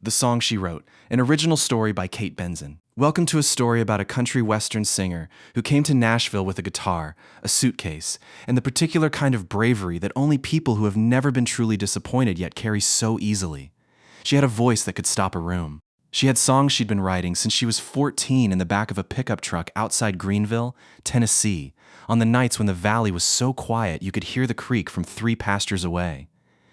The Song She Wrote, an original story by Kate Benson. Welcome to a story about a country western singer who came to Nashville with a guitar, a suitcase, and the particular kind of bravery that only people who have never been truly disappointed yet carry so easily. She had a voice that could stop a room. She had songs she'd been writing since she was 14 in the back of a pickup truck outside Greenville, Tennessee, on the nights when the valley was so quiet you could hear the creek from 3 pastures away.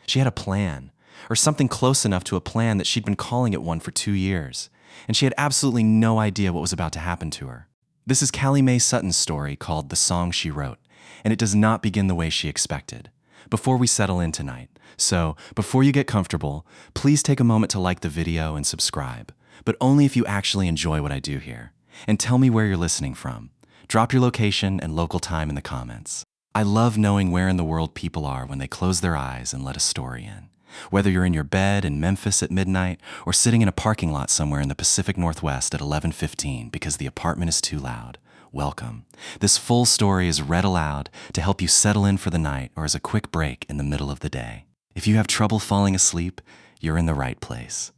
She had a plan, or something close enough to a plan that she'd been calling it one for 2 years, and she had absolutely no idea what was about to happen to her. This is Callie Mae Sutton's story called The Song She Wrote, and it does not begin the way she expected. Before we settle in tonight, so before you get comfortable, please take a moment to like the video and subscribe, but only if you actually enjoy what I do here. And tell me where you're listening from. Drop your location and local time in the comments. I love knowing where in the world people are when they close their eyes and let a story in. Whether you're in your bed in Memphis at midnight or sitting in a parking lot somewhere in the Pacific Northwest at 11:15 because the apartment is too loud, welcome. This full story is read aloud to help you settle in for the night or as a quick break in the middle of the day. If you have trouble falling asleep, you're in the right place.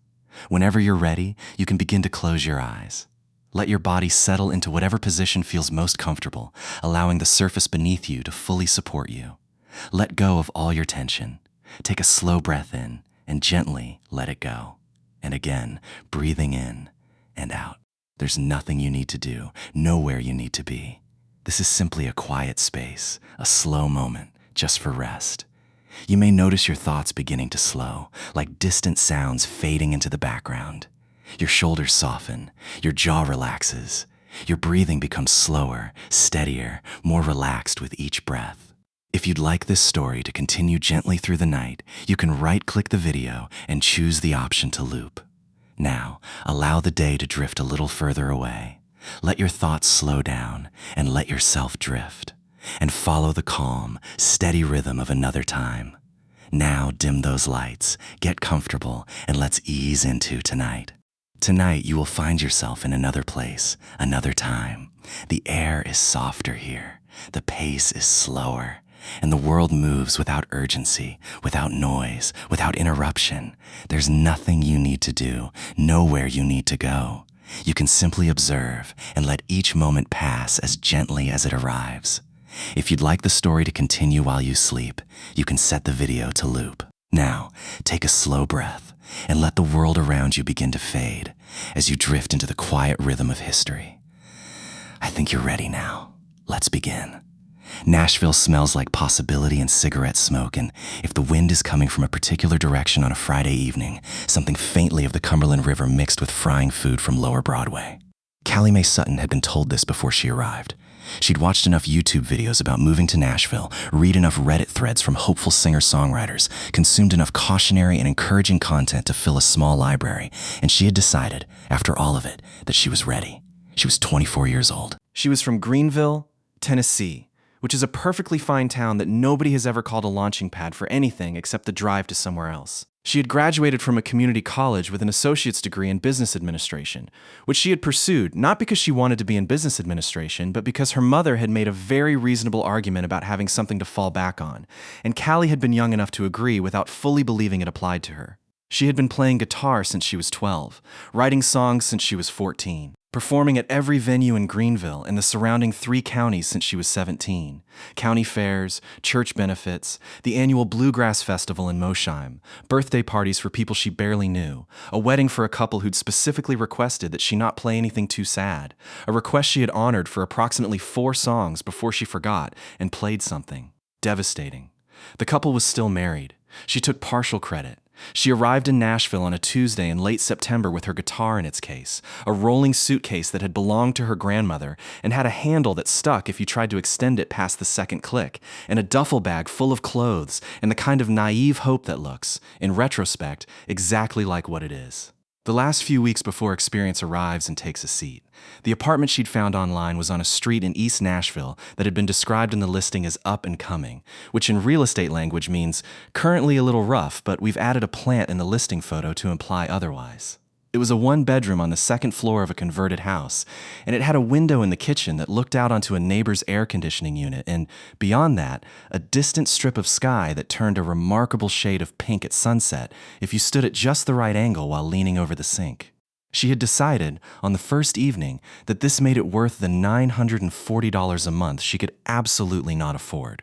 Whenever you're ready, you can begin to close your eyes. Let your body settle into whatever position feels most comfortable, allowing the surface beneath you to fully support you. Let go of all your tension. Take a slow breath in and gently let it go. And again, breathing in and out. There's nothing you need to do, nowhere you need to be. This is simply a quiet space, a slow moment, just for rest. You may notice your thoughts beginning to slow, like distant sounds fading into the background. Your shoulders soften, your jaw relaxes. Your breathing becomes slower, steadier, more relaxed with each breath. If you'd like this story to continue gently through the night, you can right-click the video and choose the option to loop. Now, allow the day to drift a little further away. Let your thoughts slow down and let yourself drift. And follow the calm, steady rhythm of another time. Now dim those lights, get comfortable, and let's ease into tonight. Tonight you will find yourself in another place, another time. The air is softer here, the pace is slower, and the world moves without urgency, without noise, without interruption. There's nothing you need to do, nowhere you need to go. You can simply observe and let each moment pass as gently as it arrives. If you'd like the story to continue while you sleep, you can set the video to loop. Now, take a slow breath and let the world around you begin to fade as you drift into the quiet rhythm of history. I think you're ready now. Let's begin. Nashville smells like possibility and cigarette smoke, and if the wind is coming from a particular direction on a Friday evening, something faintly of the Cumberland River mixed with frying food from Lower Broadway. Callie Mae Sutton had been told this before she arrived. She'd watched enough YouTube videos about moving to Nashville, read enough Reddit threads from hopeful singer-songwriters, consumed enough cautionary and encouraging content to fill a small library, and she had decided, after all of it, that she was ready. She was 24 years old. She was from Greenville, Tennessee, which is a perfectly fine town that nobody has ever called a launching pad for anything except the drive to somewhere else. She had graduated from a community college with an associate's degree in business administration, which she had pursued not because she wanted to be in business administration, but because her mother had made a very reasonable argument about having something to fall back on, and Callie had been young enough to agree without fully believing it applied to her. She had been playing guitar since she was 12, writing songs since she was 14, performing at every venue in Greenville and the surrounding 3 counties since she was 17. County fairs, church benefits, the annual Bluegrass Festival in Mosheim, birthday parties for people she barely knew, a wedding for a couple who'd specifically requested that she not play anything too sad, a request she had honored for approximately 4 songs before she forgot and played something. Devastating. The couple was still married. She took partial credit. She arrived in Nashville on a Tuesday in late September with her guitar in its case, a rolling suitcase that had belonged to her grandmother and had a handle that stuck if you tried to extend it past the second click, and a duffel bag full of clothes and the kind of naive hope that looks, in retrospect, exactly like what it is. The last few weeks before Experience arrives and takes a seat, the apartment she'd found online was on a street in East Nashville that had been described in the listing as up and coming, which in real estate language means currently a little rough, but we've added a plant in the listing photo to imply otherwise. It was a one-bedroom on the second floor of a converted house, and it had a window in the kitchen that looked out onto a neighbor's air conditioning unit, and beyond that, a distant strip of sky that turned a remarkable shade of pink at sunset if you stood at just the right angle while leaning over the sink. She had decided, on the first evening, that this made it worth the $940 a month she could absolutely not afford.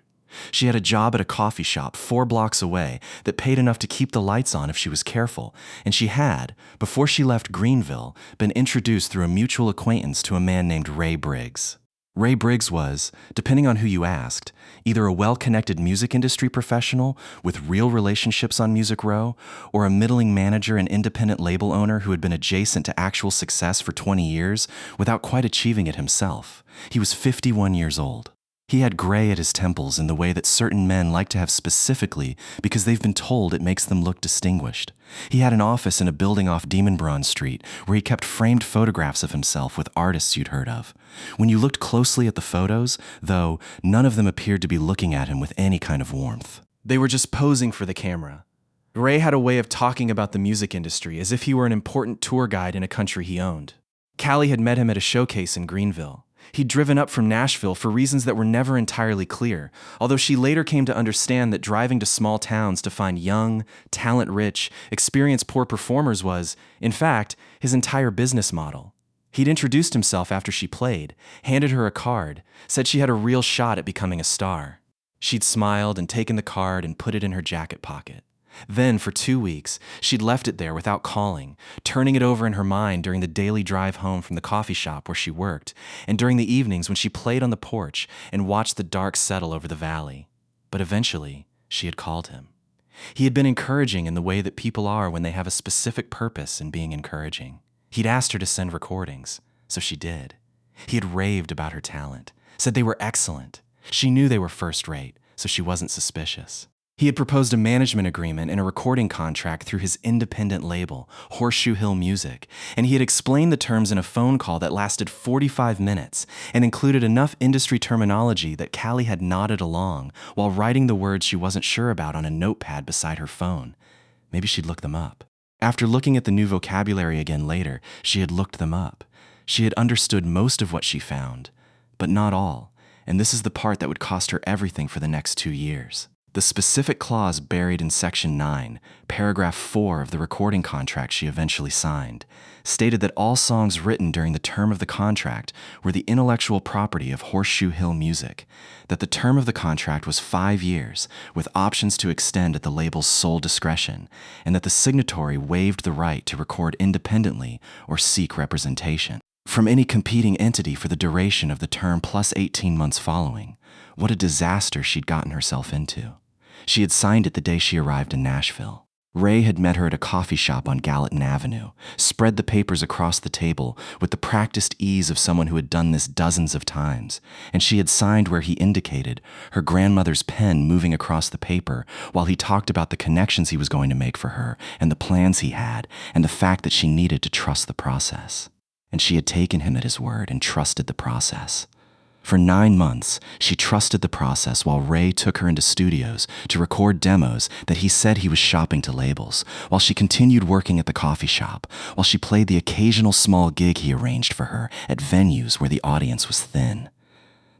She had a job at a coffee shop 4 blocks away that paid enough to keep the lights on if she was careful, and she had, before she left Greenville, been introduced through a mutual acquaintance to a man named Ray Briggs. Ray Briggs was, depending on who you asked, either a well-connected music industry professional with real relationships on Music Row, or a middling manager and independent label owner who had been adjacent to actual success for 20 years without quite achieving it himself. He was 51 years old. He had gray at his temples in the way that certain men like to have specifically because they've been told it makes them look distinguished. He had an office in a building off Demon Braun Street where he kept framed photographs of himself with artists you'd heard of. When you looked closely at the photos, though, none of them appeared to be looking at him with any kind of warmth. They were just posing for the camera. Ray had a way of talking about the music industry as if he were an important tour guide in a country he owned. Callie had met him at a showcase in Greenville. He'd driven up from Nashville for reasons that were never entirely clear, although she later came to understand that driving to small towns to find young, talent-rich, experience-poor performers was, in fact, his entire business model. He'd introduced himself after she played, handed her a card, said she had a real shot at becoming a star. She'd smiled and taken the card and put it in her jacket pocket. Then, for 2 weeks, she'd left it there without calling, turning it over in her mind during the daily drive home from the coffee shop where she worked, and during the evenings when she played on the porch and watched the dark settle over the valley. But eventually, she had called him. He had been encouraging in the way that people are when they have a specific purpose in being encouraging. He'd asked her to send recordings, so she did. He had raved about her talent, said they were excellent. She knew they were first-rate, so she wasn't suspicious. He had proposed a management agreement and a recording contract through his independent label, Horseshoe Hill Music, and he had explained the terms in a phone call that lasted 45 minutes and included enough industry terminology that Callie had nodded along while writing the words she wasn't sure about on a notepad beside her phone. Maybe she'd look them up. After looking at the new vocabulary again later, she had looked them up. She had understood most of what she found, but not all, and this is the part that would cost her everything for the next 2 years. The specific clause buried in Section 9, Paragraph 4 of the recording contract she eventually signed, stated that all songs written during the term of the contract were the intellectual property of Horseshoe Hill Music, that the term of the contract was 5 years, with options to extend at the label's sole discretion, and that the signatory waived the right to record independently or seek representation from any competing entity for the duration of the term plus 18 months following. What a disaster she'd gotten herself into. She had signed it the day she arrived in Nashville. Ray had met her at a coffee shop on Gallatin Avenue, spread the papers across the table with the practiced ease of someone who had done this dozens of times, and she had signed where he indicated, her grandmother's pen moving across the paper while he talked about the connections he was going to make for her and the plans he had and the fact that she needed to trust the process. And she had taken him at his word and trusted the process. For 9 months, she trusted the process while Ray took her into studios to record demos that he said he was shopping to labels, while she continued working at the coffee shop, while she played the occasional small gig he arranged for her at venues where the audience was thin.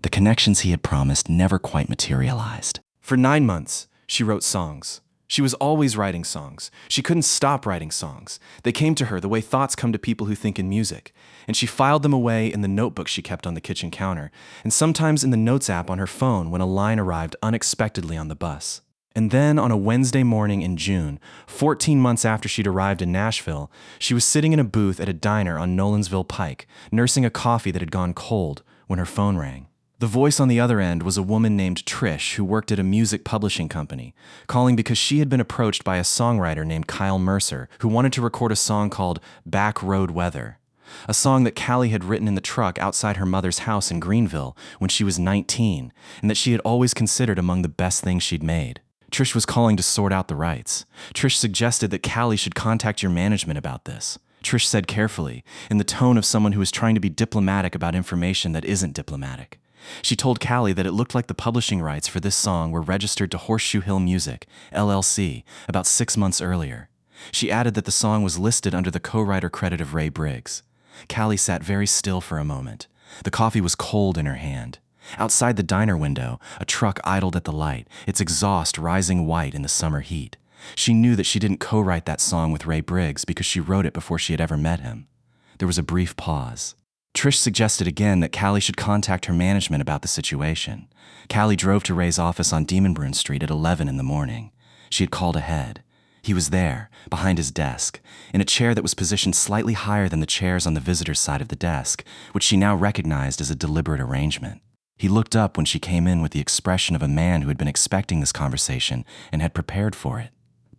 The connections he had promised never quite materialized. For 9 months, she wrote songs. She was always writing songs. She couldn't stop writing songs. They came to her the way thoughts come to people who think in music, and she filed them away in the notebook she kept on the kitchen counter, and sometimes in the Notes app on her phone when a line arrived unexpectedly on the bus. And then on a Wednesday morning in June, 14 months after she'd arrived in Nashville, she was sitting in a booth at a diner on Nolensville Pike, nursing a coffee that had gone cold, when her phone rang. The voice on the other end was a woman named Trish who worked at a music publishing company, calling because she had been approached by a songwriter named Kyle Mercer who wanted to record a song called Back Road Weather, a song that Callie had written in the truck outside her mother's house in Greenville when she was 19, and that she had always considered among the best things she'd made. Trish was calling to sort out the rights. Trish suggested that Callie should contact your management about this. Trish said carefully, in the tone of someone who is trying to be diplomatic about information that isn't diplomatic. She told Callie that it looked like the publishing rights for this song were registered to Horseshoe Hill Music, LLC, about 6 months earlier. She added that the song was listed under the co-writer credit of Ray Briggs. Callie sat very still for a moment. The coffee was cold in her hand. Outside the diner window, a truck idled at the light, its exhaust rising white in the summer heat. She knew that she didn't co-write that song with Ray Briggs because she wrote it before she had ever met him. There was a brief pause. Trish suggested again that Callie should contact her management about the situation. Callie drove to Ray's office on Demonbrunn Street at 11 in the morning. She had called ahead. He was there, behind his desk, in a chair that was positioned slightly higher than the chairs on the visitor's side of the desk, which she now recognized as a deliberate arrangement. He looked up when she came in with the expression of a man who had been expecting this conversation and had prepared for it.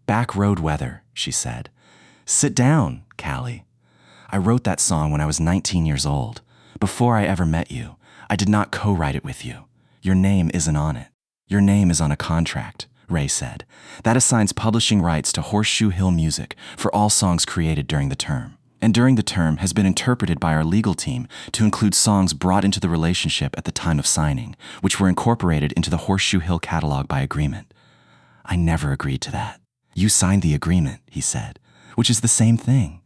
"Back road weather," she said. "Sit down, Callie. I wrote that song when I was 19 years old. Before I ever met you, I did not co-write it with you. Your name isn't on it. Your name is on a contract," Ray said. "That assigns publishing rights to Horseshoe Hill Music for all songs created during the term. And during the term has been interpreted by our legal team to include songs brought into the relationship at the time of signing, which were incorporated into the Horseshoe Hill catalog by agreement." "I never agreed to that." "You signed the agreement," he said, "which is the same thing."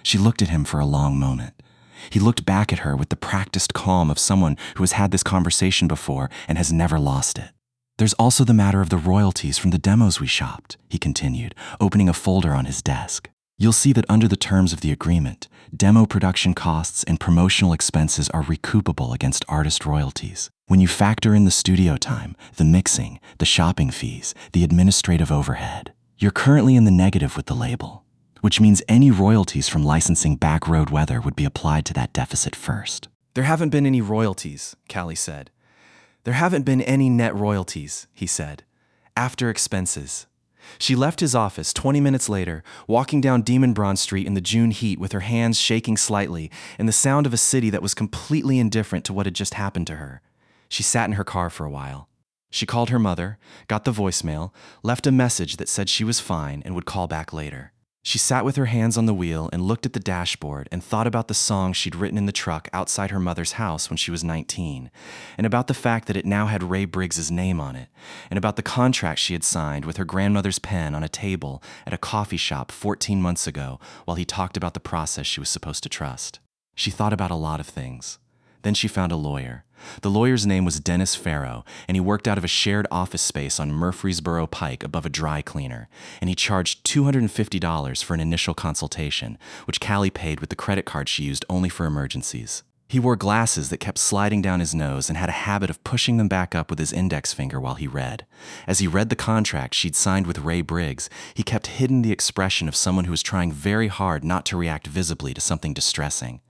She looked at him for a long moment. He looked back at her with the practiced calm of someone who has had this conversation before and has never lost it. "There's also the matter of the royalties from the demos we shopped," he continued, opening a folder on his desk. "You'll see that under the terms of the agreement, demo production costs and promotional expenses are recoupable against artist royalties. When you factor in the studio time, the mixing, the shopping fees, the administrative overhead, you're currently in the negative with the label, which means any royalties from licensing Back Road Weather would be applied to that deficit first." "There haven't been any royalties," Callie said. "There haven't been any net royalties," he said, "after expenses." She left his office 20 minutes later, walking down Demonbrunn Street in the June heat with her hands shaking slightly and the sound of a city that was completely indifferent to what had just happened to her. She sat in her car for a while. She called her mother, got the voicemail, left a message that said she was fine and would call back later. She sat with her hands on the wheel and looked at the dashboard and thought about the song she'd written in the truck outside her mother's house when she was 19, and about the fact that it now had Ray Briggs's name on it, and about the contract she had signed with her grandmother's pen on a table at a coffee shop 14 months ago while he talked about the process she was supposed to trust. She thought about a lot of things. Then she found a lawyer. The lawyer's name was Dennis Farrow, and he worked out of a shared office space on Murfreesboro Pike above a dry cleaner, and he charged $250 for an initial consultation, which Callie paid with the credit card she used only for emergencies. He wore glasses that kept sliding down his nose and had a habit of pushing them back up with his index finger while he read. As he read the contract she'd signed with Ray Briggs, he kept hidden the expression of someone who was trying very hard not to react visibly to something distressing.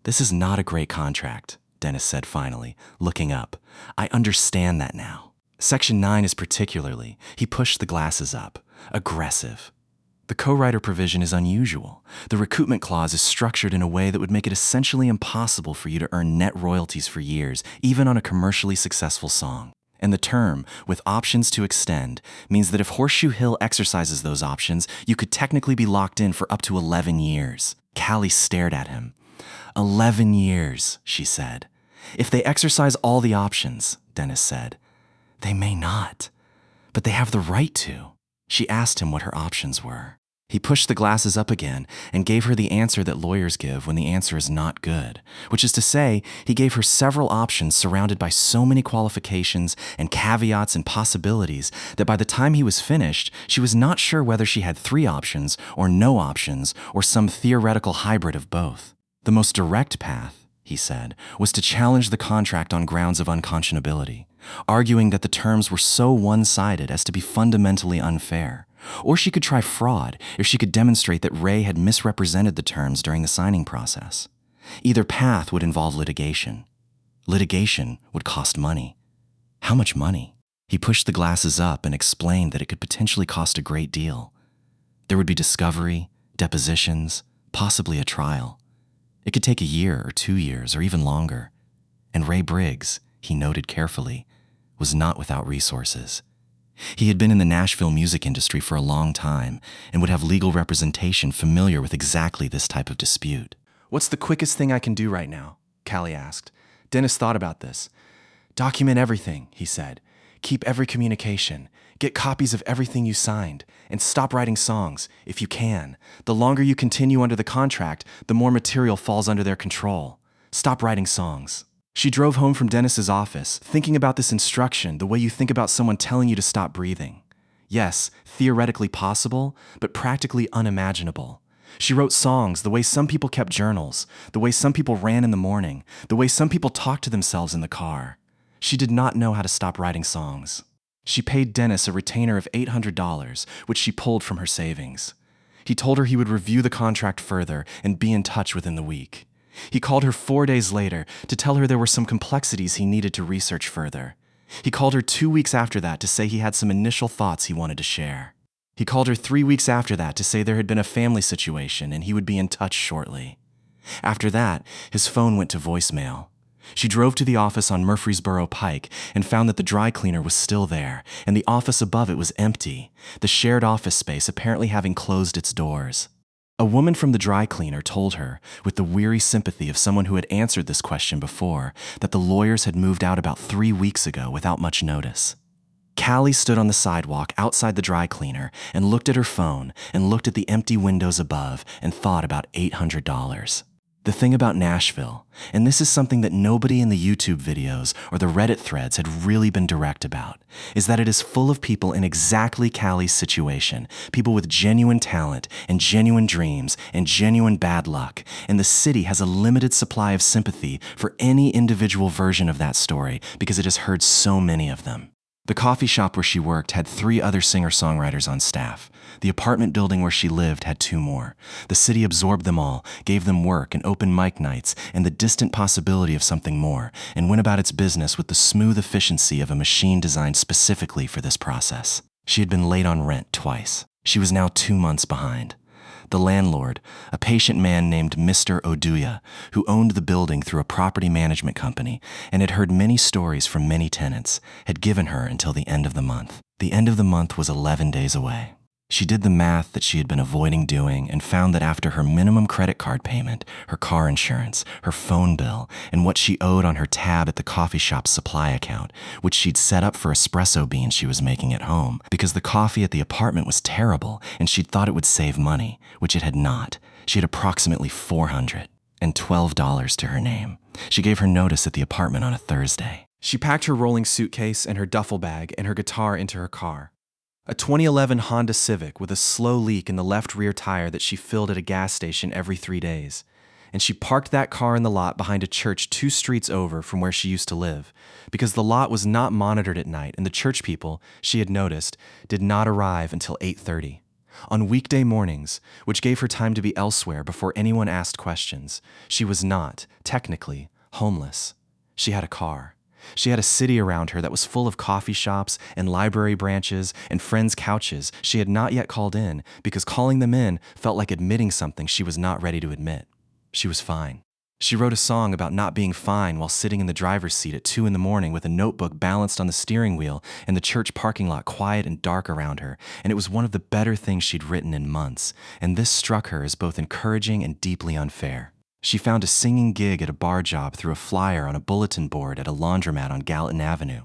"This is not a great contract," Dennis said finally, looking up. "I understand that now." Section 9 is particularly, he pushed the glasses up, aggressive. The co-writer provision is unusual. The recoupment clause is structured in a way that would make it essentially impossible for you to earn net royalties for years, even on a commercially successful song. And the term, with options to extend, means that if Horseshoe Hill exercises those options, you could technically be locked in for up to 11 years. Callie stared at him. 11 years, she said. "If they exercise all the options," Dennis said. "They may not, but they have the right to." She asked him what her options were. He pushed the glasses up again and gave her the answer that lawyers give when the answer is not good, which is to say, he gave her several options surrounded by so many qualifications and caveats and possibilities that by the time he was finished, she was not sure whether she had 3 options or no options or some theoretical hybrid of both. The most direct path, he said, was to challenge the contract on grounds of unconscionability, arguing that the terms were so one-sided as to be fundamentally unfair. Or she could try fraud if she could demonstrate that Ray had misrepresented the terms during the signing process. Either path would involve litigation. Litigation would cost money. How much money? He pushed the glasses up and explained that it could potentially cost a great deal. There would be discovery, depositions, possibly a trial. It could take a year or 2 years or even longer. And Ray Briggs, he noted carefully, was not without resources. He had been in the Nashville music industry for a long time and would have legal representation familiar with exactly this type of dispute. "What's the quickest thing I can do right now?" Callie asked. Dennis thought about this. "Document everything," he said. "Keep every communication. Get copies of everything you signed, and stop writing songs, if you can. The longer you continue under the contract, the more material falls under their control. Stop writing songs. She drove home from Dennis's office, thinking about this instruction the way you think about someone telling you to stop breathing. Yes, theoretically possible, but practically unimaginable. She wrote songs the way some people kept journals, the way some people ran in the morning, the way some people talked to themselves in the car. She did not know how to stop writing songs. She paid Dennis a retainer of $800, which she pulled from her savings. He told her he would review the contract further and be in touch within the week. He called her 4 days later to tell her there were some complexities he needed to research further. He called her 2 weeks after that to say he had some initial thoughts he wanted to share. He called her 3 weeks after that to say there had been a family situation and he would be in touch shortly. After that, his phone went to voicemail. She drove to the office on Murfreesboro Pike and found that the dry cleaner was still there and the office above it was empty, the shared office space apparently having closed its doors. A woman from the dry cleaner told her, with the weary sympathy of someone who had answered this question before, that the lawyers had moved out about 3 weeks ago without much notice. Callie stood on the sidewalk outside the dry cleaner and looked at her phone and looked at the empty windows above and thought about $800. The thing about Nashville, and this is something that nobody in the YouTube videos or the Reddit threads had really been direct about, is that it is full of people in exactly Callie's situation, people with genuine talent and genuine dreams and genuine bad luck, and the city has a limited supply of sympathy for any individual version of that story because it has heard so many of them. The coffee shop where she worked had 3 other singer-songwriters on staff. The apartment building where she lived had 2 more. The city absorbed them all, gave them work and open mic nights and the distant possibility of something more, and went about its business with the smooth efficiency of a machine designed specifically for this process. She had been late on rent twice. She was now 2 months behind. The landlord, a patient man named Mr. Oduya, who owned the building through a property management company and had heard many stories from many tenants, had given her until the end of the month. The end of the month was 11 days away. She did the math that she had been avoiding doing and found that after her minimum credit card payment, her car insurance, her phone bill, and what she owed on her tab at the coffee shop's supply account, which she'd set up for espresso beans she was making at home, because the coffee at the apartment was terrible and she'd thought it would save money, which it had not. She had approximately $412 to her name. She gave her notice at the apartment on a Thursday. She packed her rolling suitcase and her duffel bag and her guitar into her car. A 2011 Honda Civic with a slow leak in the left rear tire that she filled at a gas station every 3 days. And she parked that car in the lot behind a church 2 streets over from where she used to live, because the lot was not monitored at night and the church people, she had noticed, did not arrive until 8:30. On weekday mornings, which gave her time to be elsewhere before anyone asked questions, she was not, technically, homeless. She had a car. She had a city around her that was full of coffee shops and library branches and friends' couches she had not yet called in because calling them in felt like admitting something she was not ready to admit. She was fine. She wrote a song about not being fine while sitting in the driver's seat at 2 a.m. with a notebook balanced on the steering wheel and the church parking lot quiet and dark around her, and it was one of the better things she'd written in months, and this struck her as both encouraging and deeply unfair. She found a singing gig at a bar job through a flyer on a bulletin board at a laundromat on Gallatin Avenue.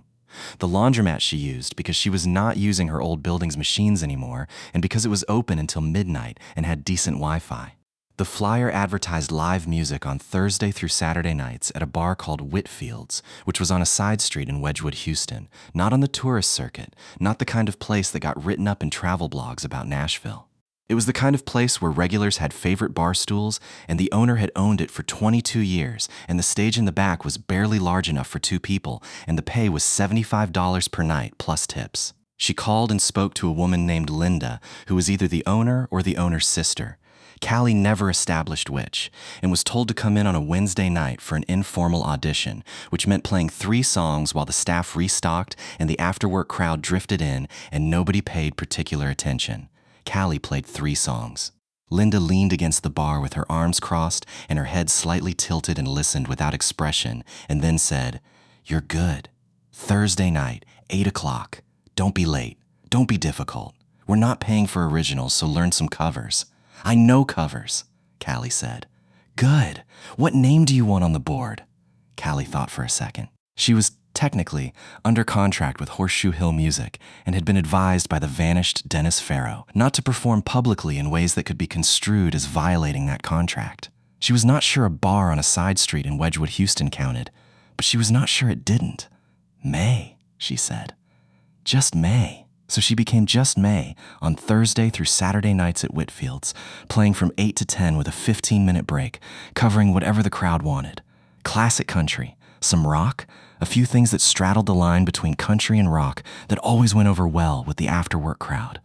The laundromat she used because she was not using her old building's machines anymore and because it was open until midnight and had decent Wi-Fi. The flyer advertised live music on Thursday through Saturday nights at a bar called Whitfield's, which was on a side street in Wedgwood, Houston, not on the tourist circuit, not the kind of place that got written up in travel blogs about Nashville. It was the kind of place where regulars had favorite bar stools, and the owner had owned it for 22 years, and the stage in the back was barely large enough for 2 people, and the pay was $75 per night plus tips. She called and spoke to a woman named Linda, who was either the owner or the owner's sister. Callie never established which, and was told to come in on a Wednesday night for an informal audition, which meant playing 3 songs while the staff restocked and the after-work crowd drifted in and nobody paid particular attention. Callie played 3 songs. Linda leaned against the bar with her arms crossed and her head slightly tilted and listened without expression, and then said, "You're good. Thursday night, 8 o'clock. Don't be late. Don't be difficult. We're not paying for originals, so learn some covers." "I know covers," Callie said. "Good. What name do you want on the board?" Callie thought for a second. She was technically under contract with Horseshoe Hill Music, and had been advised by the vanished Dennis Farrow not to perform publicly in ways that could be construed as violating that contract. She was not sure a bar on a side street in Wedgwood, Houston counted, but she was not sure it didn't. May, she said. Just May. So she became Just May on Thursday through Saturday nights at Whitfield's, playing from 8 to 10 with a 15-minute break, covering whatever the crowd wanted. Classic country, some rock, a few things that straddled the line between country and rock that always went over well with the after-work crowd.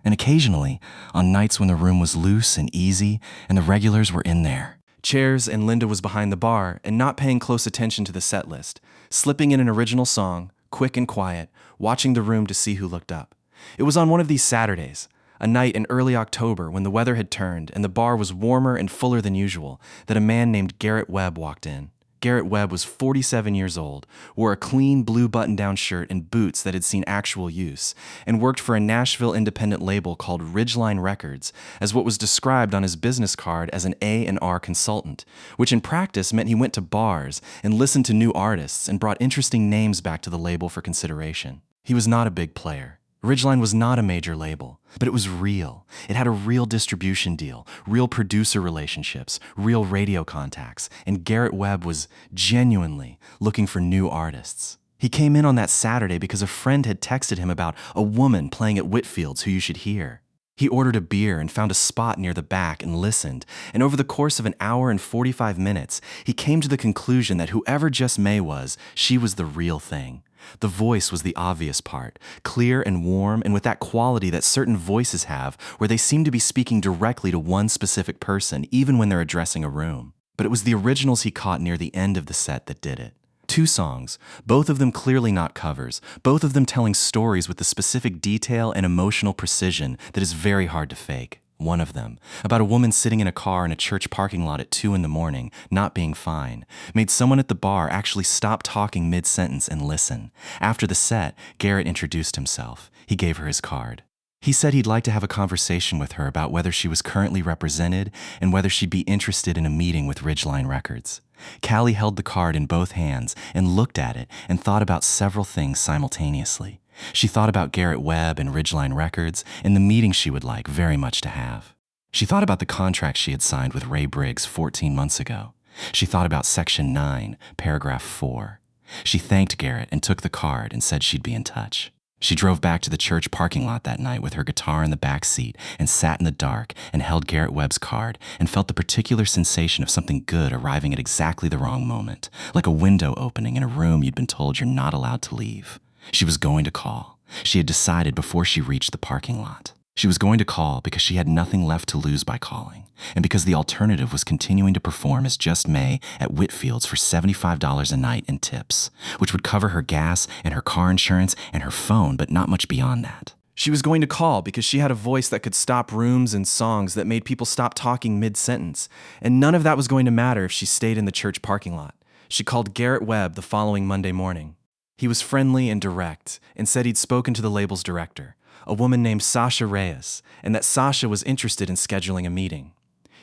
And occasionally, on nights when the room was loose and easy and the regulars were in there. Chairs and Linda was behind the bar and not paying close attention to the set list, slipping in an original song, quick and quiet, watching the room to see who looked up. It was on one of these Saturdays, a night in early October when the weather had turned and the bar was warmer and fuller than usual, that a man named Garrett Webb walked in. Garrett Webb was 47 years old, wore a clean blue button-down shirt and boots that had seen actual use, and worked for a Nashville independent label called Ridgeline Records as what was described on his business card as an A&R consultant, which in practice meant he went to bars and listened to new artists and brought interesting names back to the label for consideration. He was not a big player. Ridgeline was not a major label, but it was real. It had a real distribution deal, real producer relationships, real radio contacts, and Garrett Webb was genuinely looking for new artists. He came in on that Saturday because a friend had texted him about a woman playing at Whitfield's who you should hear. He ordered a beer and found a spot near the back and listened, and over the course of an hour and 45 minutes, he came to the conclusion that whoever Just May was, she was the real thing. The voice was the obvious part, clear and warm and with that quality that certain voices have where they seem to be speaking directly to one specific person even when they're addressing a room. But it was the originals he caught near the end of the set that did it. 2 songs, both of them clearly not covers, both of them telling stories with the specific detail and emotional precision that is very hard to fake. One of them, about a woman sitting in a car in a church parking lot at 2 a.m, not being fine, made someone at the bar actually stop talking mid-sentence and listen. After the set, Garrett introduced himself. He gave her his card. He said he'd like to have a conversation with her about whether she was currently represented and whether she'd be interested in a meeting with Ridgeline Records. Callie held the card in both hands and looked at it and thought about several things simultaneously. She thought about Garrett Webb and Ridgeline Records and the meeting she would like very much to have. She thought about the contract she had signed with Ray Briggs 14 months ago. She thought about Section 9, Paragraph 4. She thanked Garrett and took the card and said she'd be in touch. She drove back to the church parking lot that night with her guitar in the back seat and sat in the dark and held Garrett Webb's card and felt the particular sensation of something good arriving at exactly the wrong moment, like a window opening in a room you'd been told you're not allowed to leave. She was going to call. She had decided before she reached the parking lot. She was going to call because she had nothing left to lose by calling, and because the alternative was continuing to perform as Just May at Whitfield's for $75 a night in tips, which would cover her gas and her car insurance and her phone, but not much beyond that. She was going to call because she had a voice that could stop rooms and songs that made people stop talking mid-sentence, and none of that was going to matter if she stayed in the church parking lot. She called Garrett Webb the following Monday morning. He was friendly and direct and said he'd spoken to the label's director, a woman named Sasha Reyes, and that Sasha was interested in scheduling a meeting.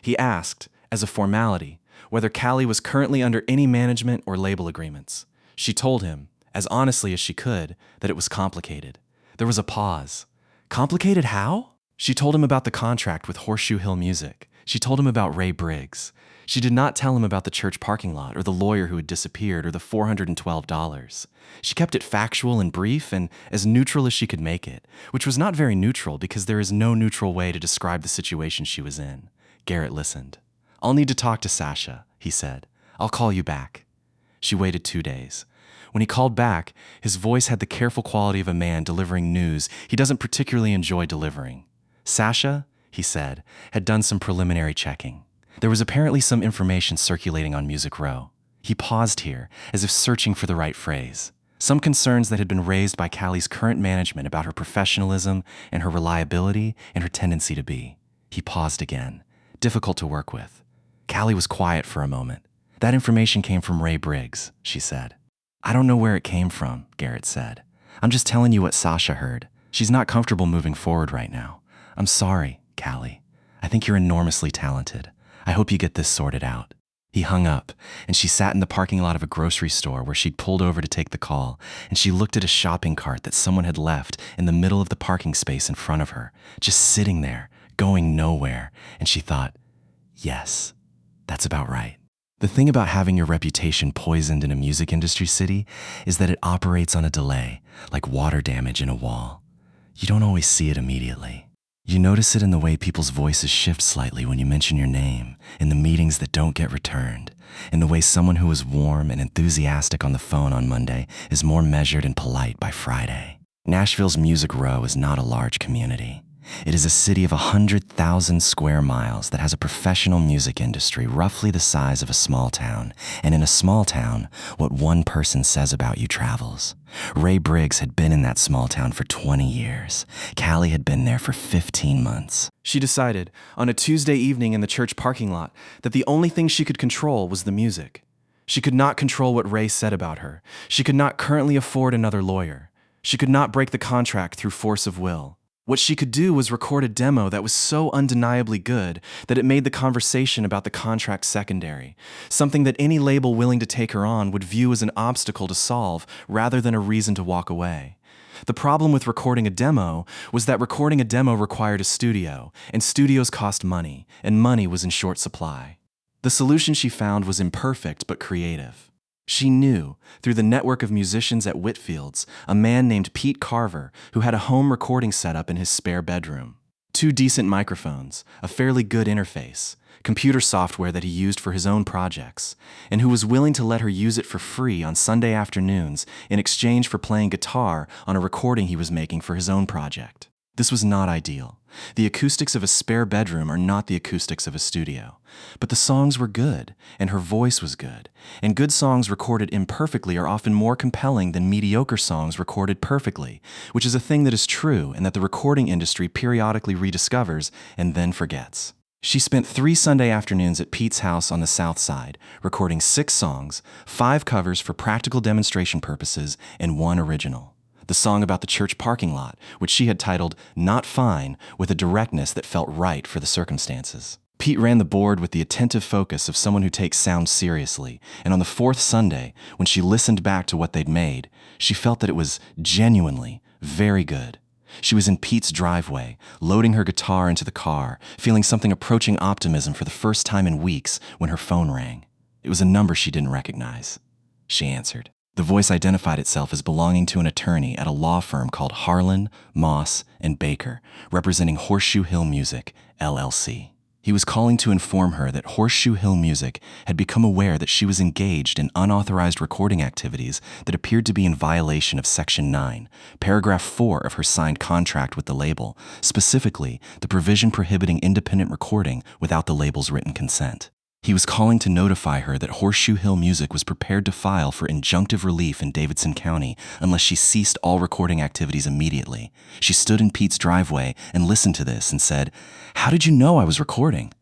He asked, as a formality, whether Callie was currently under any management or label agreements. She told him, as honestly as she could, that it was complicated. There was a pause. Complicated how? She told him about the contract with Horseshoe Hill Music. She told him about Ray Briggs. She did not tell him about the church parking lot or the lawyer who had disappeared or the $412. She kept it factual and brief and as neutral as she could make it, which was not very neutral because there is no neutral way to describe the situation she was in. Garrett listened. "I'll need to talk to Sasha," he said. "I'll call you back." She waited 2 days. When he called back, his voice had the careful quality of a man delivering news he doesn't particularly enjoy delivering. Sasha, he said, had done some preliminary checking. There was apparently some information circulating on Music Row. He paused here, as if searching for the right phrase. Some concerns that had been raised by Callie's current management about her professionalism and her reliability and her tendency to be. He paused again. Difficult to work with. Callie was quiet for a moment. "That information came from Ray Briggs," she said. "I don't know where it came from," Garrett said. "I'm just telling you what Sasha heard. She's not comfortable moving forward right now. I'm sorry, Callie. I think you're enormously talented. I hope you get this sorted out." He hung up, and she sat in the parking lot of a grocery store where she'd pulled over to take the call, and she looked at a shopping cart that someone had left in the middle of the parking space in front of her, just sitting there, going nowhere, and she thought, yes, that's about right. The thing about having your reputation poisoned in a music industry city is that it operates on a delay, like water damage in a wall. You don't always see it immediately. You notice it in the way people's voices shift slightly when you mention your name, in the meetings that don't get returned, in the way someone who was warm and enthusiastic on the phone on Monday is more measured and polite by Friday. Nashville's Music Row is not a large community. It is a city of 100,000 square miles that has a professional music industry roughly the size of a small town, and in a small town, what one person says about you travels. Ray Briggs had been in that small town for 20 years. Callie had been there for 15 months. She decided, on a Tuesday evening in the church parking lot, that the only thing she could control was the music. She could not control what Ray said about her. She could not currently afford another lawyer. She could not break the contract through force of will. What she could do was record a demo that was so undeniably good that it made the conversation about the contract secondary, something that any label willing to take her on would view as an obstacle to solve rather than a reason to walk away. The problem with recording a demo was that recording a demo required a studio, and studios cost money, and money was in short supply. The solution she found was imperfect but creative. She knew, through the network of musicians at Whitfield's, a man named Pete Carver who had a home recording setup in his spare bedroom. 2 decent microphones, a fairly good interface, computer software that he used for his own projects, and who was willing to let her use it for free on Sunday afternoons in exchange for playing guitar on a recording he was making for his own project. This was not ideal. The acoustics of a spare bedroom are not the acoustics of a studio. But the songs were good, and her voice was good. And good songs recorded imperfectly are often more compelling than mediocre songs recorded perfectly, which is a thing that is true and that the recording industry periodically rediscovers and then forgets. She spent 3 Sunday afternoons at Pete's house on the South Side, recording 6 songs, 5 covers for practical demonstration purposes, and 1 original. The song about the church parking lot, which she had titled Not Fine, with a directness that felt right for the circumstances. Pete ran the board with the attentive focus of someone who takes sound seriously, and on the 4th Sunday, when she listened back to what they'd made, she felt that it was genuinely very good. She was in Pete's driveway, loading her guitar into the car, feeling something approaching optimism for the first time in weeks when her phone rang. It was a number she didn't recognize. She answered. The voice identified itself as belonging to an attorney at a law firm called Harlan, Moss, and Baker, representing Horseshoe Hill Music, LLC. He was calling to inform her that Horseshoe Hill Music had become aware that she was engaged in unauthorized recording activities that appeared to be in violation of Section 9, Paragraph 4 of her signed contract with the label, specifically the provision prohibiting independent recording without the label's written consent. He was calling to notify her that Horseshoe Hill Music was prepared to file for injunctive relief in Davidson County unless she ceased all recording activities immediately. She stood in Pete's driveway and listened to this and said, "How did you know I was recording?"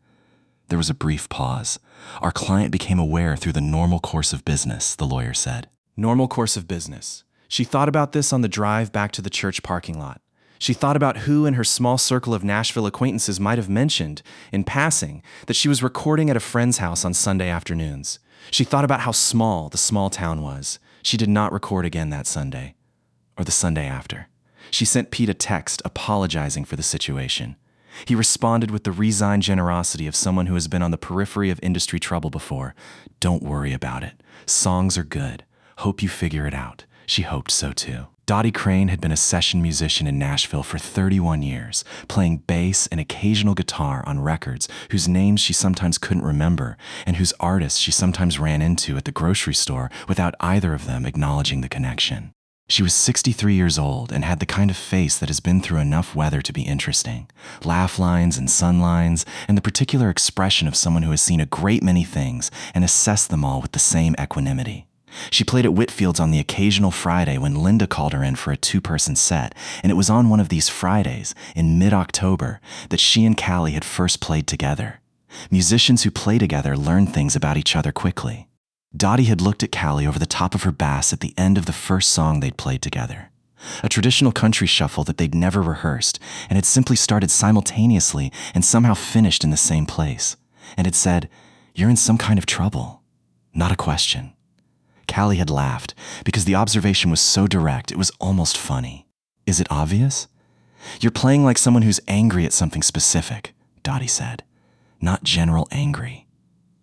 There was a brief pause. Our client became aware through the normal course of business, the lawyer said. Normal course of business. She thought about this on the drive back to the church parking lot. She thought about who in her small circle of Nashville acquaintances might have mentioned, in passing, that she was recording at a friend's house on Sunday afternoons. She thought about how small the small town was. She did not record again that Sunday, or the Sunday after. She sent Pete a text apologizing for the situation. He responded with the resigned generosity of someone who has been on the periphery of industry trouble before. "Don't worry about it. Songs are good. Hope you figure it out." She hoped so too. Dottie Crane had been a session musician in Nashville for 31 years, playing bass and occasional guitar on records whose names she sometimes couldn't remember and whose artists she sometimes ran into at the grocery store without either of them acknowledging the connection. She was 63 years old and had the kind of face that has been through enough weather to be interesting. Laugh lines and sun lines, and the particular expression of someone who has seen a great many things and assessed them all with the same equanimity. She played at Whitfield's on the occasional Friday when Linda called her in for a 2-person set, and it was on one of these Fridays, in mid-October, that she and Callie had first played together. Musicians who play together learn things about each other quickly. Dottie had looked at Callie over the top of her bass at the end of the first song they'd played together. A traditional country shuffle that they'd never rehearsed, and had simply started simultaneously and somehow finished in the same place, and had said, You're in some kind of trouble. Not a question. Callie had laughed because the observation was so direct it was almost funny. Is it obvious? You're playing like someone who's angry at something specific, Dottie said. Not general angry.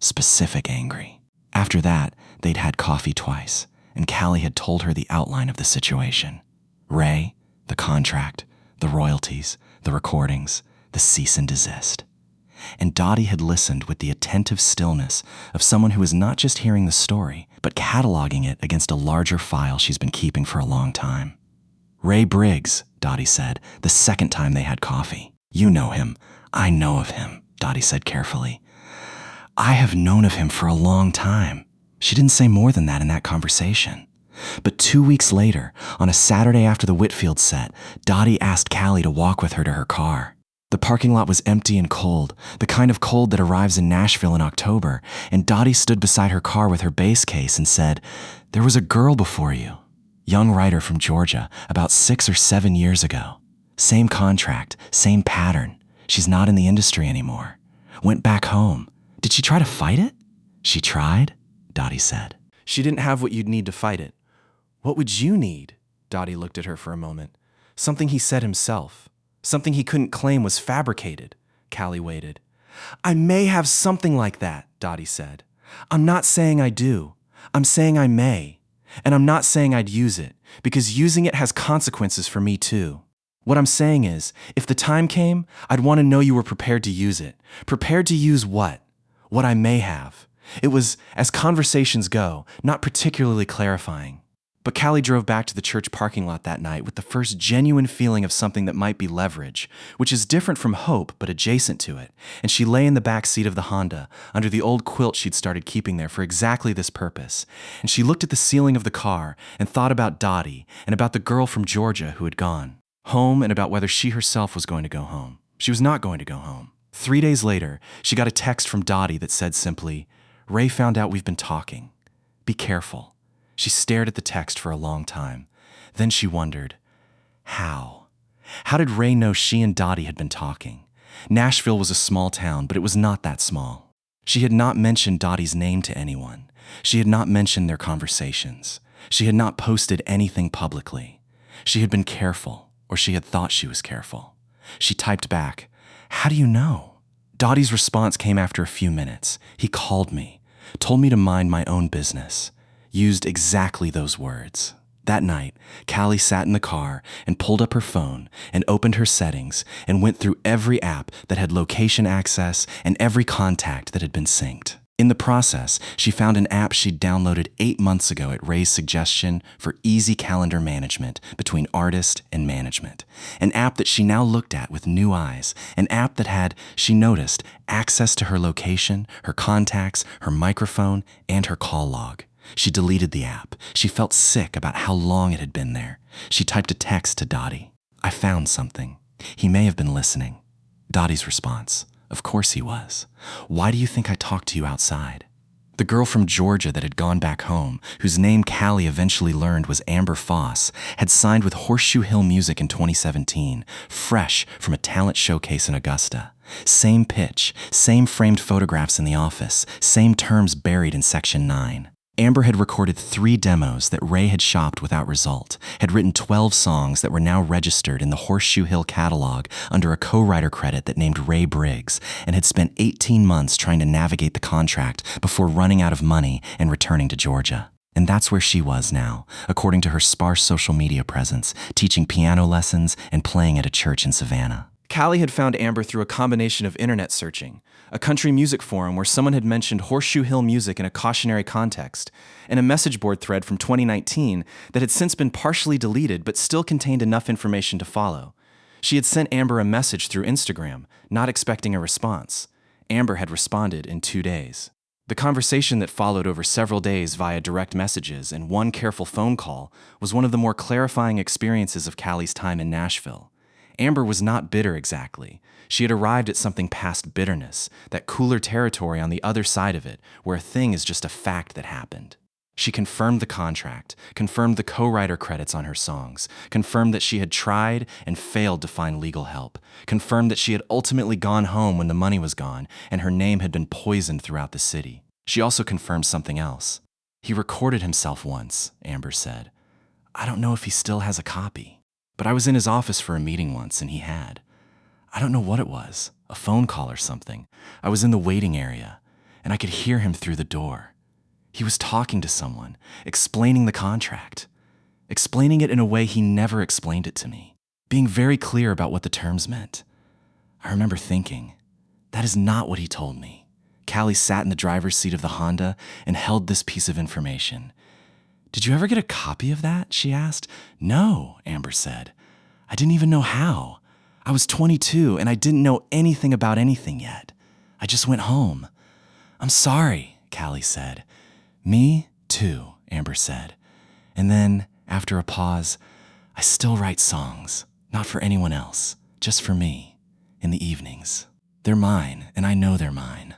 Specific angry. After that, they'd had coffee twice, and Callie had told her the outline of the situation. Ray, the contract, the royalties, the recordings, the cease and desist. And Dottie had listened with the attentive stillness of someone who is not just hearing the story, but cataloging it against a larger file she's been keeping for a long time. Ray Briggs, Dottie said, the second time they had coffee. You know him. I know of him, Dottie said carefully. I have known of him for a long time. She didn't say more than that in that conversation. But 2 weeks later, on a Saturday after the Whitfield set, Dottie asked Callie to walk with her to her car. The parking lot was empty and cold, the kind of cold that arrives in Nashville in October, and Dottie stood beside her car with her bass case and said, "There was a girl before you. Young writer from Georgia, about 6 or 7 years ago. Same contract, same pattern. She's not in the industry anymore. Went back home. Did she try to fight it?" "She tried," Dottie said. "She didn't have what you'd need to fight it." "What would you need?" Dottie looked at her for a moment. "Something he said himself. Something he couldn't claim was fabricated." Callie waited. "I may have something like that," Dottie said. "I'm not saying I do. I'm saying I may. And I'm not saying I'd use it, because using it has consequences for me too. What I'm saying is, if the time came, I'd want to know you were prepared to use it. Prepared to use what? What I may have." It was, as conversations go, not particularly clarifying. But Callie drove back to the church parking lot that night with the first genuine feeling of something that might be leverage, which is different from hope but adjacent to it, and she lay in the back seat of the Honda, under the old quilt she'd started keeping there for exactly this purpose, and she looked at the ceiling of the car and thought about Dottie and about the girl from Georgia who had gone home and about whether she herself was going to go home. She was not going to go home. 3 days later, she got a text from Dottie that said simply, "Ray found out we've been talking. Be careful." She stared at the text for a long time. Then she wondered, how? How did Ray know she and Dottie had been talking? Nashville was a small town, but it was not that small. She had not mentioned Dottie's name to anyone. She had not mentioned their conversations. She had not posted anything publicly. She had been careful, or she had thought she was careful. She typed back, "How do you know?" Dottie's response came after a few minutes. "He called me, told me to mind my own business." Used exactly those words. That night, Callie sat in the car and pulled up her phone and opened her settings and went through every app that had location access and every contact that had been synced. In the process, she found an app she'd downloaded 8 months ago at Ray's suggestion for easy calendar management between artist and management. An app that she now looked at with new eyes. An app that had, she noticed, access to her location, her contacts, her microphone, and her call log. She deleted the app. She felt sick about how long it had been there. She typed a text to Dottie. "I found something. He may have been listening." Dottie's response, "Of course he was. Why do you think I talked to you outside?" The girl from Georgia that had gone back home, whose name Callie eventually learned was Amber Foss, had signed with Horseshoe Hill Music in 2017, fresh from a talent showcase in Augusta. Same pitch, same framed photographs in the office, same terms buried in Section 9. Amber had recorded 3 demos that Ray had shopped without result, had written 12 songs that were now registered in the Horseshoe Hill catalog under a co-writer credit that named Ray Briggs, and had spent 18 months trying to navigate the contract before running out of money and returning to Georgia. And that's where she was now, according to her sparse social media presence, teaching piano lessons and playing at a church in Savannah. Callie had found Amber through a combination of internet searching, a country music forum where someone had mentioned Horseshoe Hill Music in a cautionary context, and a message board thread from 2019 that had since been partially deleted but still contained enough information to follow. She had sent Amber a message through Instagram, not expecting a response. Amber had responded in 2 days. The conversation that followed over several days via direct messages and one careful phone call was one of the more clarifying experiences of Callie's time in Nashville. Amber was not bitter exactly. She had arrived at something past bitterness, that cooler territory on the other side of it, where a thing is just a fact that happened. She confirmed the contract, confirmed the co-writer credits on her songs, confirmed that she had tried and failed to find legal help, confirmed that she had ultimately gone home when the money was gone and her name had been poisoned throughout the city. She also confirmed something else. He recorded himself once, Amber said. I don't know if he still has a copy, but I was in his office for a meeting once and he had. I don't know what it was, a phone call or something. I was in the waiting area and I could hear him through the door. He was talking to someone, explaining the contract, explaining it in a way he never explained it to me, being very clear about what the terms meant. I remember thinking, that is not what he told me. Callie sat in the driver's seat of the Honda and held this piece of information. Did you ever get a copy of that? She asked. No, Amber said. I didn't even know how. I was 22 and I didn't know anything about anything yet. I just went home. I'm sorry, Callie said. Me too, Amber said. And then, after a pause, I still write songs, not for anyone else, just for me, in the evenings. They're mine, and I know they're mine.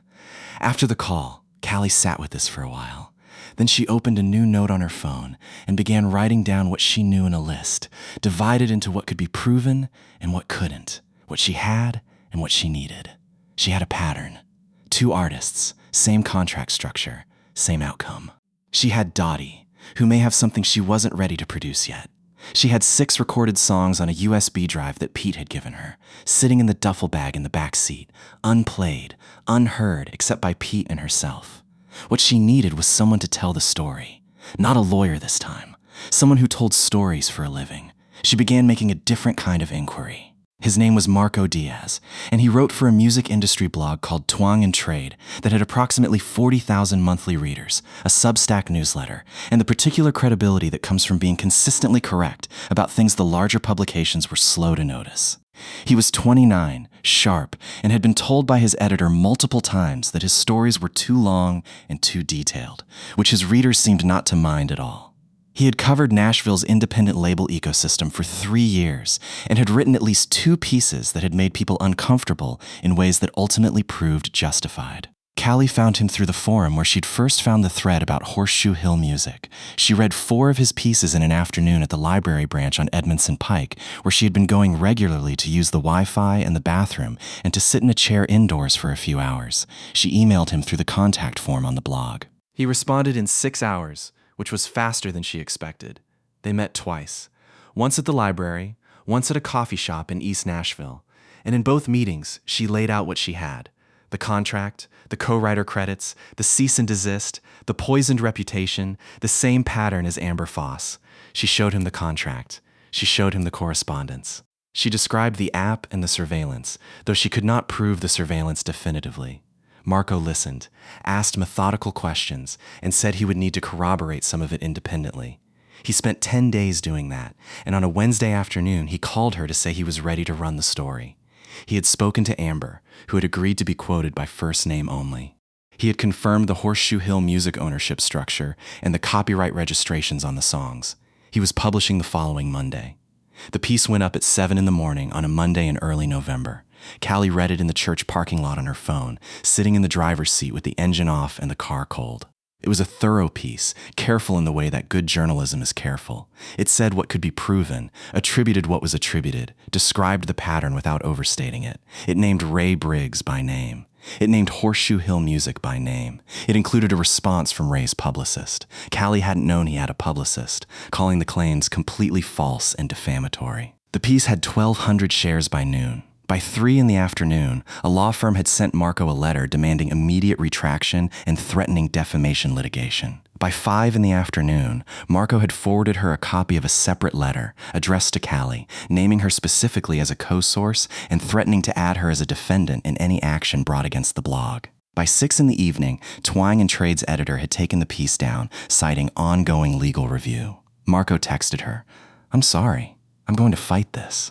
After the call, Callie sat with this for a while. Then she opened a new note on her phone and began writing down what she knew in a list, divided into what could be proven and what couldn't, what she had and what she needed. She had a pattern. 2 artists, same contract structure, same outcome. She had Dottie, who may have something she wasn't ready to produce yet. She had 6 recorded songs on a USB drive that Pete had given her, sitting in the duffel bag in the back seat, unplayed, unheard except by Pete and herself. What she needed was someone to tell the story. Not a lawyer this time. Someone who told stories for a living. She began making a different kind of inquiry. His name was Marco Diaz, and he wrote for a music industry blog called Twang and Trade that had approximately 40,000 monthly readers, a Substack newsletter, and the particular credibility that comes from being consistently correct about things the larger publications were slow to notice. He was 29, sharp, and had been told by his editor multiple times that his stories were too long and too detailed, which his readers seemed not to mind at all. He had covered Nashville's independent label ecosystem for 3 years and had written at least 2 pieces that had made people uncomfortable in ways that ultimately proved justified. Callie found him through the forum where she'd first found the thread about Horseshoe Hill music. She read 4 of his pieces in an afternoon at the library branch on Edmondson Pike, where she had been going regularly to use the Wi-Fi and the bathroom and to sit in a chair indoors for a few hours. She emailed him through the contact form on the blog. He responded in 6 hours, which was faster than she expected. They met twice, once at the library, once at a coffee shop in East Nashville, and in both meetings, she laid out what she had: the contract, the co-writer credits, the cease and desist, the poisoned reputation, the same pattern as Amber Foss. She showed him the contract. She showed him the correspondence. She described the app and the surveillance, though she could not prove the surveillance definitively. Marco listened, asked methodical questions, and said he would need to corroborate some of it independently. He spent 10 days doing that, and on a Wednesday afternoon, he called her to say he was ready to run the story. He had spoken to Amber, who had agreed to be quoted by first name only. He had confirmed the Horseshoe Hill music ownership structure and the copyright registrations on the songs. He was publishing the following Monday. The piece went up at 7 in the morning on a Monday in early November. Callie read it in the church parking lot on her phone, sitting in the driver's seat with the engine off and the car cold. It was a thorough piece, careful in the way that good journalism is careful. It said what could be proven, attributed what was attributed, described the pattern without overstating it. It named Ray Briggs by name. It named Horseshoe Hill music by name. It included a response from Ray's publicist. Callie hadn't known he had a publicist, calling the claims completely false and defamatory. The piece had 1,200 shares by noon. By 3 in the afternoon, a law firm had sent Marco a letter demanding immediate retraction and threatening defamation litigation. By 5 in the afternoon, Marco had forwarded her a copy of a separate letter addressed to Callie, naming her specifically as a co-source and threatening to add her as a defendant in any action brought against the blog. By 6 in the evening, Twang and Trade's editor had taken the piece down, citing ongoing legal review. Marco texted her, "I'm sorry, I'm going to fight this."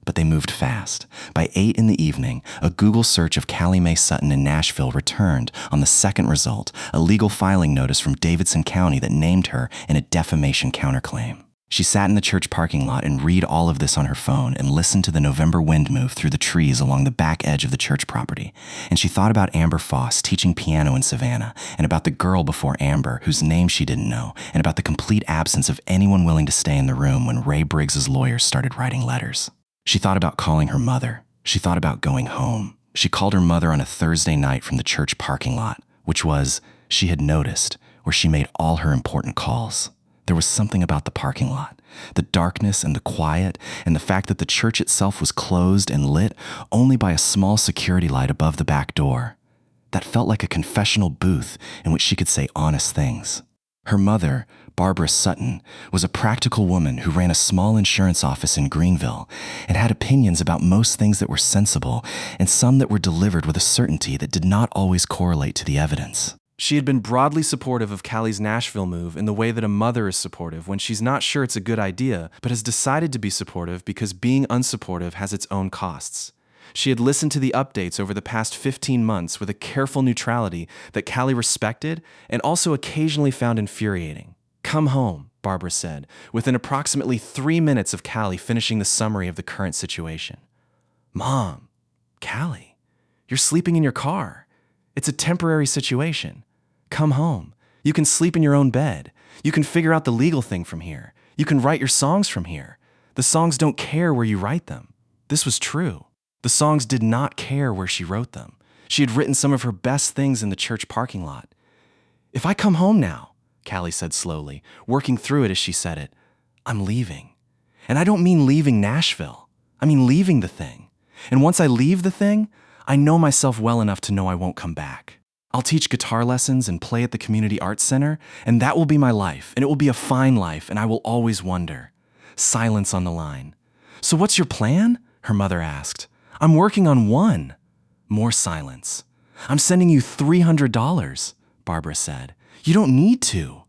But they moved fast. By 8 in the evening, a Google search of Callie Mae Sutton in Nashville returned on the second result, a legal filing notice from Davidson County that named her in a defamation counterclaim. She sat in the church parking lot and read all of this on her phone and listened to the November wind move through the trees along the back edge of the church property. And she thought about Amber Foss teaching piano in Savannah, and about the girl before Amber whose name she didn't know, and about the complete absence of anyone willing to stay in the room when Ray Briggs's lawyers started writing letters. She thought about calling her mother. She thought about going home. She called her mother on a Thursday night from the church parking lot, which was, she had noticed, where she made all her important calls. There was something about the parking lot, the darkness and the quiet, and the fact that the church itself was closed and lit only by a small security light above the back door, that felt like a confessional booth in which she could say honest things. Her mother, Barbara Sutton, was a practical woman who ran a small insurance office in Greenville and had opinions about most things that were sensible and some that were delivered with a certainty that did not always correlate to the evidence. She had been broadly supportive of Callie's Nashville move in the way that a mother is supportive when she's not sure it's a good idea, but has decided to be supportive because being unsupportive has its own costs. She had listened to the updates over the past 15 months with a careful neutrality that Callie respected and also occasionally found infuriating. "Come home," Barbara said, within approximately 3 minutes of Callie finishing the summary of the current situation. "Mom, Callie, you're sleeping in your car. It's a temporary situation. Come home. You can sleep in your own bed. You can figure out the legal thing from here. You can write your songs from here. The songs don't care where you write them." This was true. The songs did not care where she wrote them. She had written some of her best things in the church parking lot. "If I come home now," Callie said slowly, working through it as she said it, "I'm leaving. And I don't mean leaving Nashville. I mean leaving the thing. And once I leave the thing, I know myself well enough to know I won't come back. I'll teach guitar lessons and play at the community arts center, and that will be my life, and it will be a fine life, and I will always wonder." Silence on the line. "So what's your plan?" her mother asked. "I'm working on one." More silence. "I'm sending you $300, Barbara said. "You don't need to."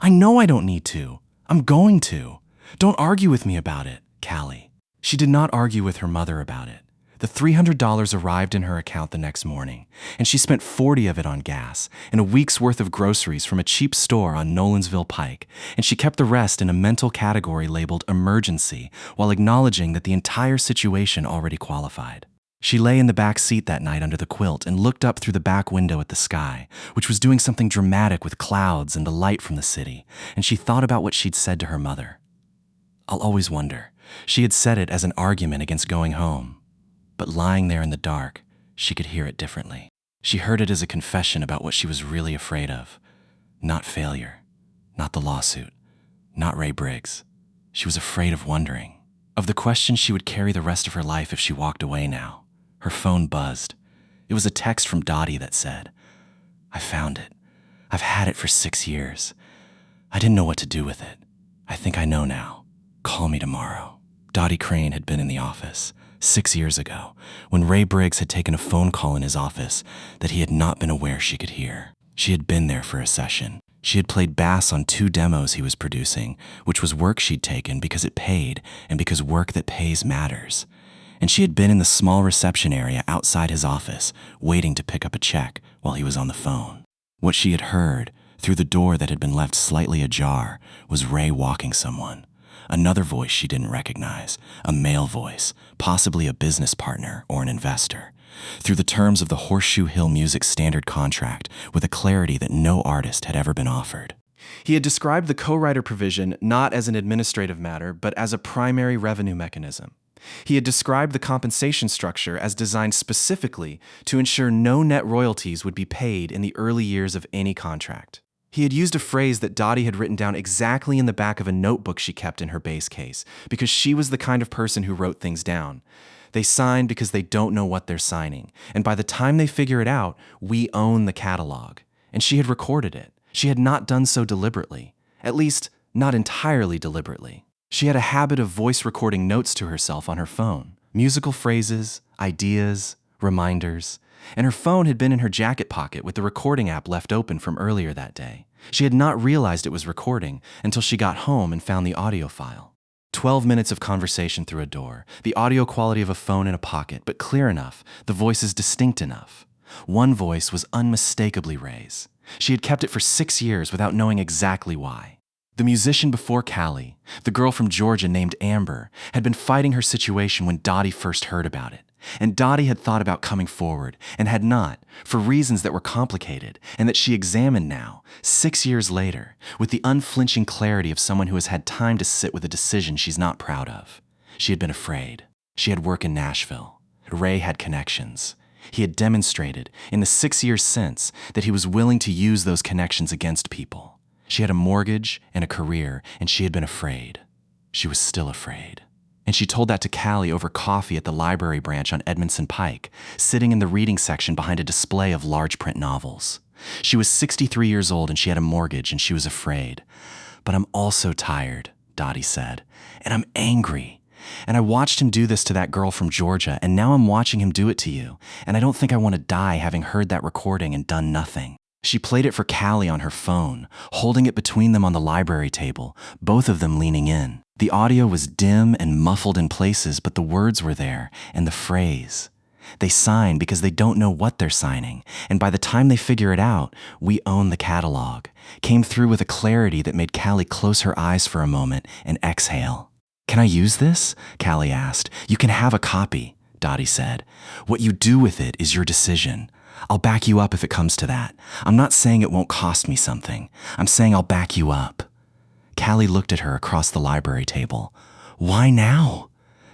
"I know I don't need to. I'm going to. Don't argue with me about it, Callie." She did not argue with her mother about it. The $300 arrived in her account the next morning, and she spent $40 of it on gas and a week's worth of groceries from a cheap store on Nolensville Pike, and she kept the rest in a mental category labeled emergency while acknowledging that the entire situation already qualified. She lay in the back seat that night under the quilt and looked up through the back window at the sky, which was doing something dramatic with clouds and the light from the city, and she thought about what she'd said to her mother. "I'll always wonder." She had said it as an argument against going home. But lying there in the dark, she could hear it differently. She heard it as a confession about what she was really afraid of. Not failure, not the lawsuit, not Ray Briggs. She was afraid of wondering, of the question she would carry the rest of her life if she walked away now. Her phone buzzed. It was a text from Dottie that said, "I found it. I've had it for 6 years. I didn't know what to do with it. I think I know now. Call me tomorrow." Dottie Crane had been in the office 6 years ago, when Ray Briggs had taken a phone call in his office that he had not been aware she could hear. She had been there for a session. She had played bass on 2 demos he was producing, which was work she'd taken because it paid and because work that pays matters. And she had been in the small reception area outside his office, waiting to pick up a check while he was on the phone. What she had heard, through the door that had been left slightly ajar, was Ray walking someone. Another voice she didn't recognize, a male voice, possibly a business partner or an investor, through the terms of the Horseshoe Hill Music Standard contract with a clarity that no artist had ever been offered. He had described the co-writer provision not as an administrative matter, but as a primary revenue mechanism. He had described the compensation structure as designed specifically to ensure no net royalties would be paid in the early years of any contract. He had used a phrase that Dottie had written down exactly in the back of a notebook she kept in her base case, because she was the kind of person who wrote things down. They sign because they don't know what they're signing, and by the time they figure it out, we own the catalog. And she had recorded it. She had not done so deliberately, at least not entirely deliberately. She had a habit of voice recording notes to herself on her phone, musical phrases, ideas, reminders, and her phone had been in her jacket pocket with the recording app left open from earlier that day. She had not realized it was recording until she got home and found the audio file. 12 minutes of conversation through a door, the audio quality of a phone in a pocket, but clear enough, the voices distinct enough. One voice was unmistakably Ray's. She had kept it for 6 years without knowing exactly why. The musician before Callie, the girl from Georgia named Amber, had been fighting her situation when Dottie first heard about it. And Dottie had thought about coming forward and had not, for reasons that were complicated and that she examined now, 6 years later, with the unflinching clarity of someone who has had time to sit with a decision she's not proud of. She had been afraid. She had work in Nashville. Ray had connections. He had demonstrated, in the 6 years since, that he was willing to use those connections against people. She had a mortgage and a career, and she had been afraid. She was still afraid. And she told that to Callie over coffee at the library branch on Edmondson Pike, sitting in the reading section behind a display of large print novels. She was 63 years old and she had a mortgage and she was afraid. "But I'm also tired," Dottie said, "and I'm angry. And I watched him do this to that girl from Georgia, and now I'm watching him do it to you, and I don't think I want to die having heard that recording and done nothing." She played it for Callie on her phone, holding it between them on the library table, both of them leaning in. The audio was dim and muffled in places, but the words were there, and the phrase. They sign because they don't know what they're signing, and by the time they figure it out, "We own the catalog," came through with a clarity that made Callie close her eyes for a moment and exhale. "Can I use this?" Callie asked. "You can have a copy," Dottie said. "What you do with it is your decision. I'll back you up if it comes to that. I'm not saying it won't cost me something. I'm saying I'll back you up." Callie looked at her across the library table. "Why now?"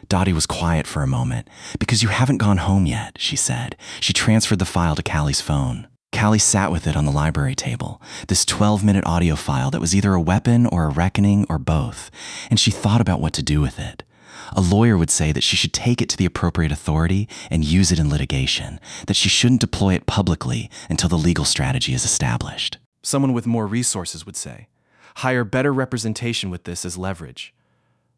Dottie was quiet for a moment. "Because you haven't gone home yet," she said. She transferred the file to Callie's phone. Callie sat with it on the library table, this 12-minute audio file that was either a weapon or a reckoning or both, and she thought about what to do with it. A lawyer would say that she should take it to the appropriate authority and use it in litigation, that she shouldn't deploy it publicly until the legal strategy is established. Someone with more resources would say, hire better representation with this as leverage.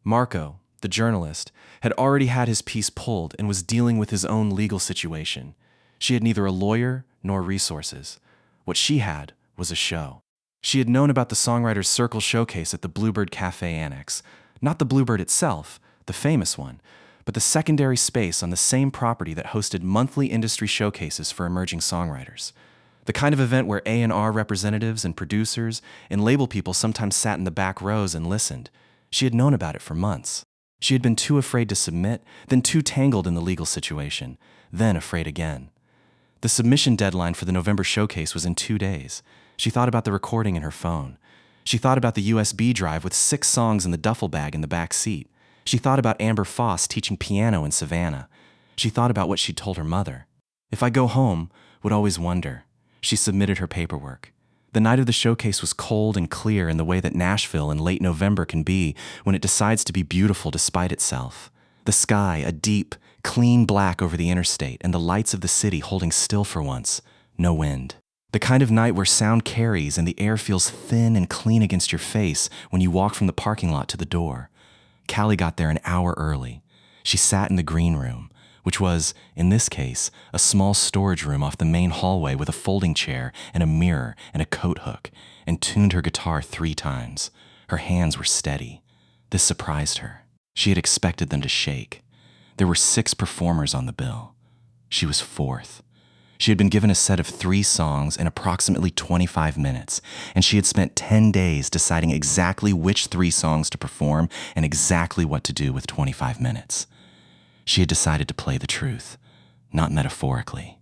Marco, the journalist, had already had his piece pulled and was dealing with his own legal situation. She had neither a lawyer nor resources. What she had was a show. She had known about the Songwriters Circle showcase at the Bluebird Cafe Annex, not the Bluebird itself, the famous one, but the secondary space on the same property that hosted monthly industry showcases for emerging songwriters. The kind of event where A&R representatives and producers and label people sometimes sat in the back rows and listened. She had known about it for months. She had been too afraid to submit, then too tangled in the legal situation, then afraid again. The submission deadline for the November showcase was in 2 days. She thought about the recording in her phone. She thought about the USB drive with 6 songs in the duffel bag in the back seat. She thought about Amber Foss teaching piano in Savannah. She thought about what she'd told her mother. "If I go home," would always wonder. She submitted her paperwork. The night of the showcase was cold and clear in the way that Nashville in late November can be when it decides to be beautiful despite itself. The sky, a deep, clean black over the interstate, and the lights of the city holding still for once. No wind. The kind of night where sound carries and the air feels thin and clean against your face when you walk from the parking lot to the door. Callie got there an hour early. She sat in the green room, which was, in this case, a small storage room off the main hallway with a folding chair and a mirror and a coat hook, and tuned her guitar 3 times. Her hands were steady. This surprised her. She had expected them to shake. There were 6 performers on the bill. She was 4th. She had been given a set of 3 songs in approximately 25 minutes, and she had spent 10 days deciding exactly which 3 songs to perform and exactly what to do with 25 minutes. She had decided to play the truth, not metaphorically,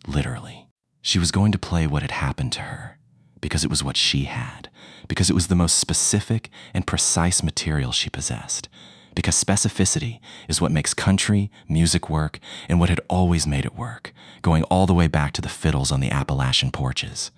literally. She was going to play what had happened to her, because it was what she had, because it was the most specific and precise material she possessed, because specificity is what makes country music work and what had always made it work, going all the way back to the fiddles on the Appalachian porches.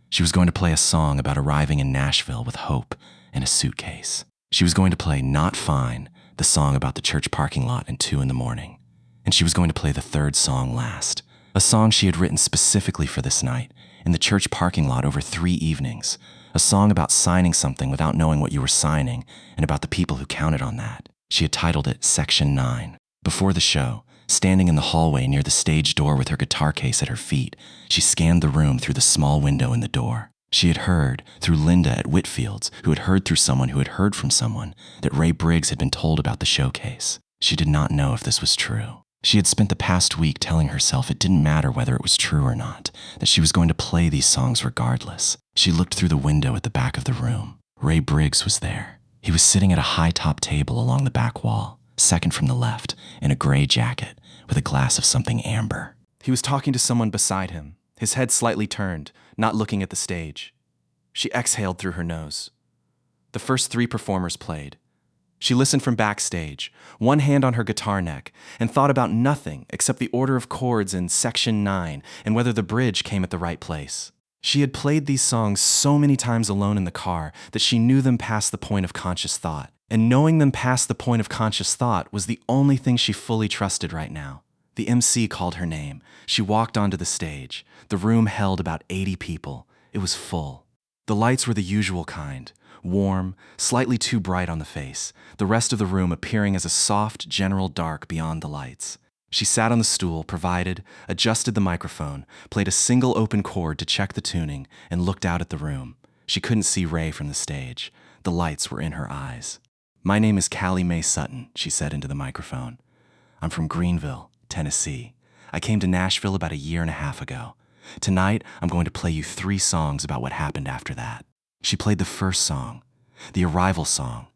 She was going to play a song about arriving in Nashville with hope and a suitcase. She was going to play Not Fine, the song about the church parking lot at 2 a.m. And she was going to play the 3rd song last, a song she had written specifically for this night, in the church parking lot over 3 evenings, a song about signing something without knowing what you were signing and about the people who counted on that. She had titled it Section 9. Before the show, standing in the hallway near the stage door with her guitar case at her feet, she scanned the room through the small window in the door. She had heard, through Linda at Whitfield's, who had heard through someone who had heard from someone, that Ray Briggs had been told about the showcase. She did not know if this was true. She had spent the past week telling herself it didn't matter whether it was true or not, that she was going to play these songs regardless. She looked through the window at the back of the room. Ray Briggs was there. He was sitting at a high-top table along the back wall, second from the left, in a gray jacket, with a glass of something amber. He was talking to someone beside him, his head slightly turned, not looking at the stage. She exhaled through her nose. The first 3 performers played. She listened from backstage, one hand on her guitar neck, and thought about nothing except the order of chords in Section 9 and whether the bridge came at the right place. She had played these songs so many times alone in the car that she knew them past the point of conscious thought. And knowing them past the point of conscious thought was the only thing she fully trusted right now. The MC called her name. She walked onto the stage. The room held about 80 people. It was full. The lights were the usual kind, warm, slightly too bright on the face, the rest of the room appearing as a soft, general dark beyond the lights. She sat on the stool, provided, adjusted the microphone, played a single open chord to check the tuning, and looked out at the room. She couldn't see Ray from the stage. The lights were in her eyes. "My name is Callie Mae Sutton," she said into the microphone. "I'm from Greenville, Tennessee. I came to Nashville about 1.5 years ago. Tonight, I'm going to play you 3 songs about what happened after that." She played the first song, the arrival song,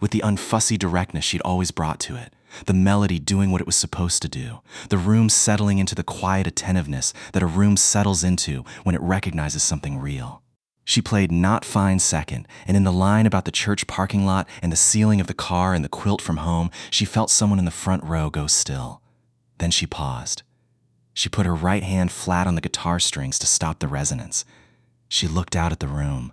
with the unfussy directness she'd always brought to it, the melody doing what it was supposed to do, the room settling into the quiet attentiveness that a room settles into when it recognizes something real. She played Not Fine second, and in the line about the church parking lot and the ceiling of the car and the quilt from home, she felt someone in the front row go still. Then she paused. She put her right hand flat on the guitar strings to stop the resonance. She looked out at the room.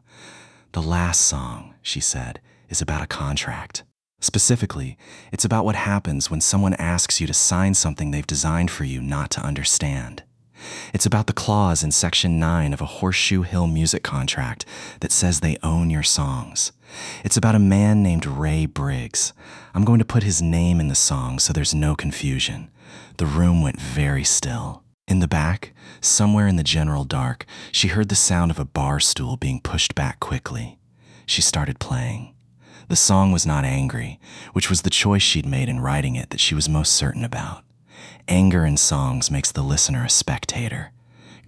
"The last song," she said, "is about a contract. Specifically, it's about what happens when someone asks you to sign something they've designed for you not to understand. It's about the clause in Section 9 of a Horseshoe Hill music contract that says they own your songs. It's about a man named Ray Briggs. I'm going to put his name in the song so there's no confusion." The room went very still. In the back, somewhere in the general dark, she heard the sound of a bar stool being pushed back quickly. She started playing. The song was not angry, which was the choice she'd made in writing it that she was most certain about. Anger in songs makes the listener a spectator.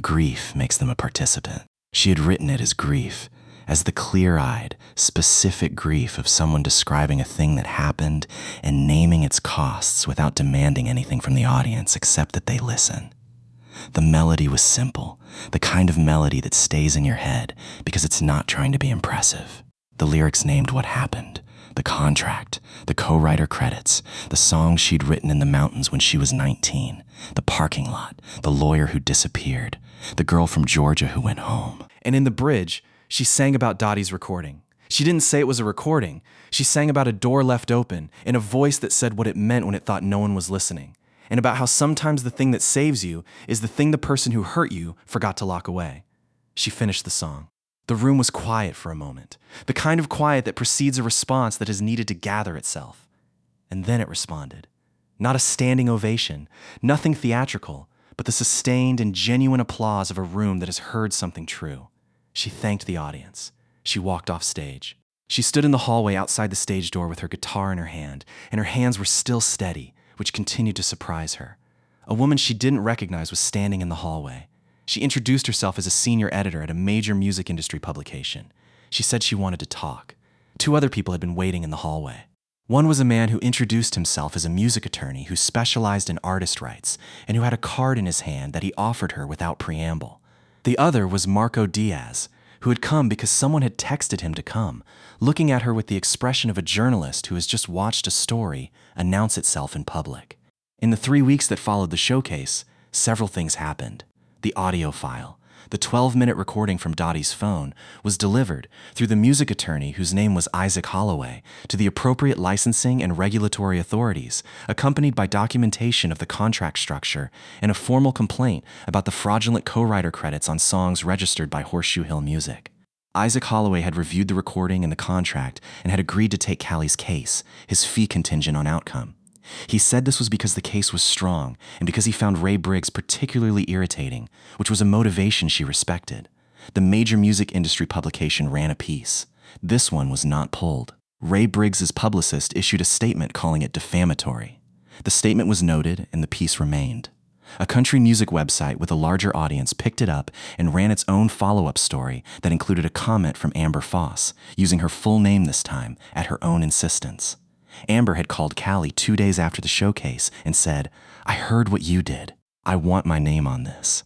Grief makes them a participant. She had written it as grief, as the clear-eyed, specific grief of someone describing a thing that happened and naming its costs without demanding anything from the audience except that they listen. The melody was simple, the kind of melody that stays in your head because it's not trying to be impressive. The lyrics named what happened, the contract, the co-writer credits, the songs she'd written in the mountains when she was 19, the parking lot, the lawyer who disappeared, the girl from Georgia who went home. And in the bridge, she sang about Dottie's recording. She didn't say it was a recording. She sang about a door left open in a voice that said what it meant when it thought no one was listening, and about how sometimes the thing that saves you is the thing the person who hurt you forgot to lock away. She finished the song. The room was quiet for a moment, the kind of quiet that precedes a response that has needed to gather itself. And then it responded. Not a standing ovation, nothing theatrical, but the sustained and genuine applause of a room that has heard something true. She thanked the audience. She walked off stage. She stood in the hallway outside the stage door with her guitar in her hand, and her hands were still steady, which continued to surprise her. A woman she didn't recognize was standing in the hallway. She introduced herself as a senior editor at a major music industry publication. She said she wanted to talk. 2 other people had been waiting in the hallway. One was a man who introduced himself as a music attorney who specialized in artist rights and who had a card in his hand that he offered her without preamble. The other was Marco Diaz, who had come because someone had texted him to come, looking at her with the expression of a journalist who has just watched a story announce itself in public. In the 3 weeks that followed the showcase, several things happened. The audio file, the 12-minute recording from Dottie's phone, was delivered through the music attorney whose name was Isaac Holloway to the appropriate licensing and regulatory authorities, accompanied by documentation of the contract structure and a formal complaint about the fraudulent co-writer credits on songs registered by Horseshoe Hill Music. Isaac Holloway had reviewed the recording and the contract and had agreed to take Callie's case, his fee contingent on outcome. He said this was because the case was strong and because he found Ray Briggs particularly irritating, which was a motivation she respected. The major music industry publication ran a piece. This one was not pulled. Ray Briggs's publicist issued a statement calling it defamatory. The statement was noted and the piece remained. A country music website with a larger audience picked it up and ran its own follow-up story that included a comment from Amber Foss, using her full name this time at her own insistence. Amber had called Callie 2 days after the showcase and said, "I heard what you did. I want my name on this."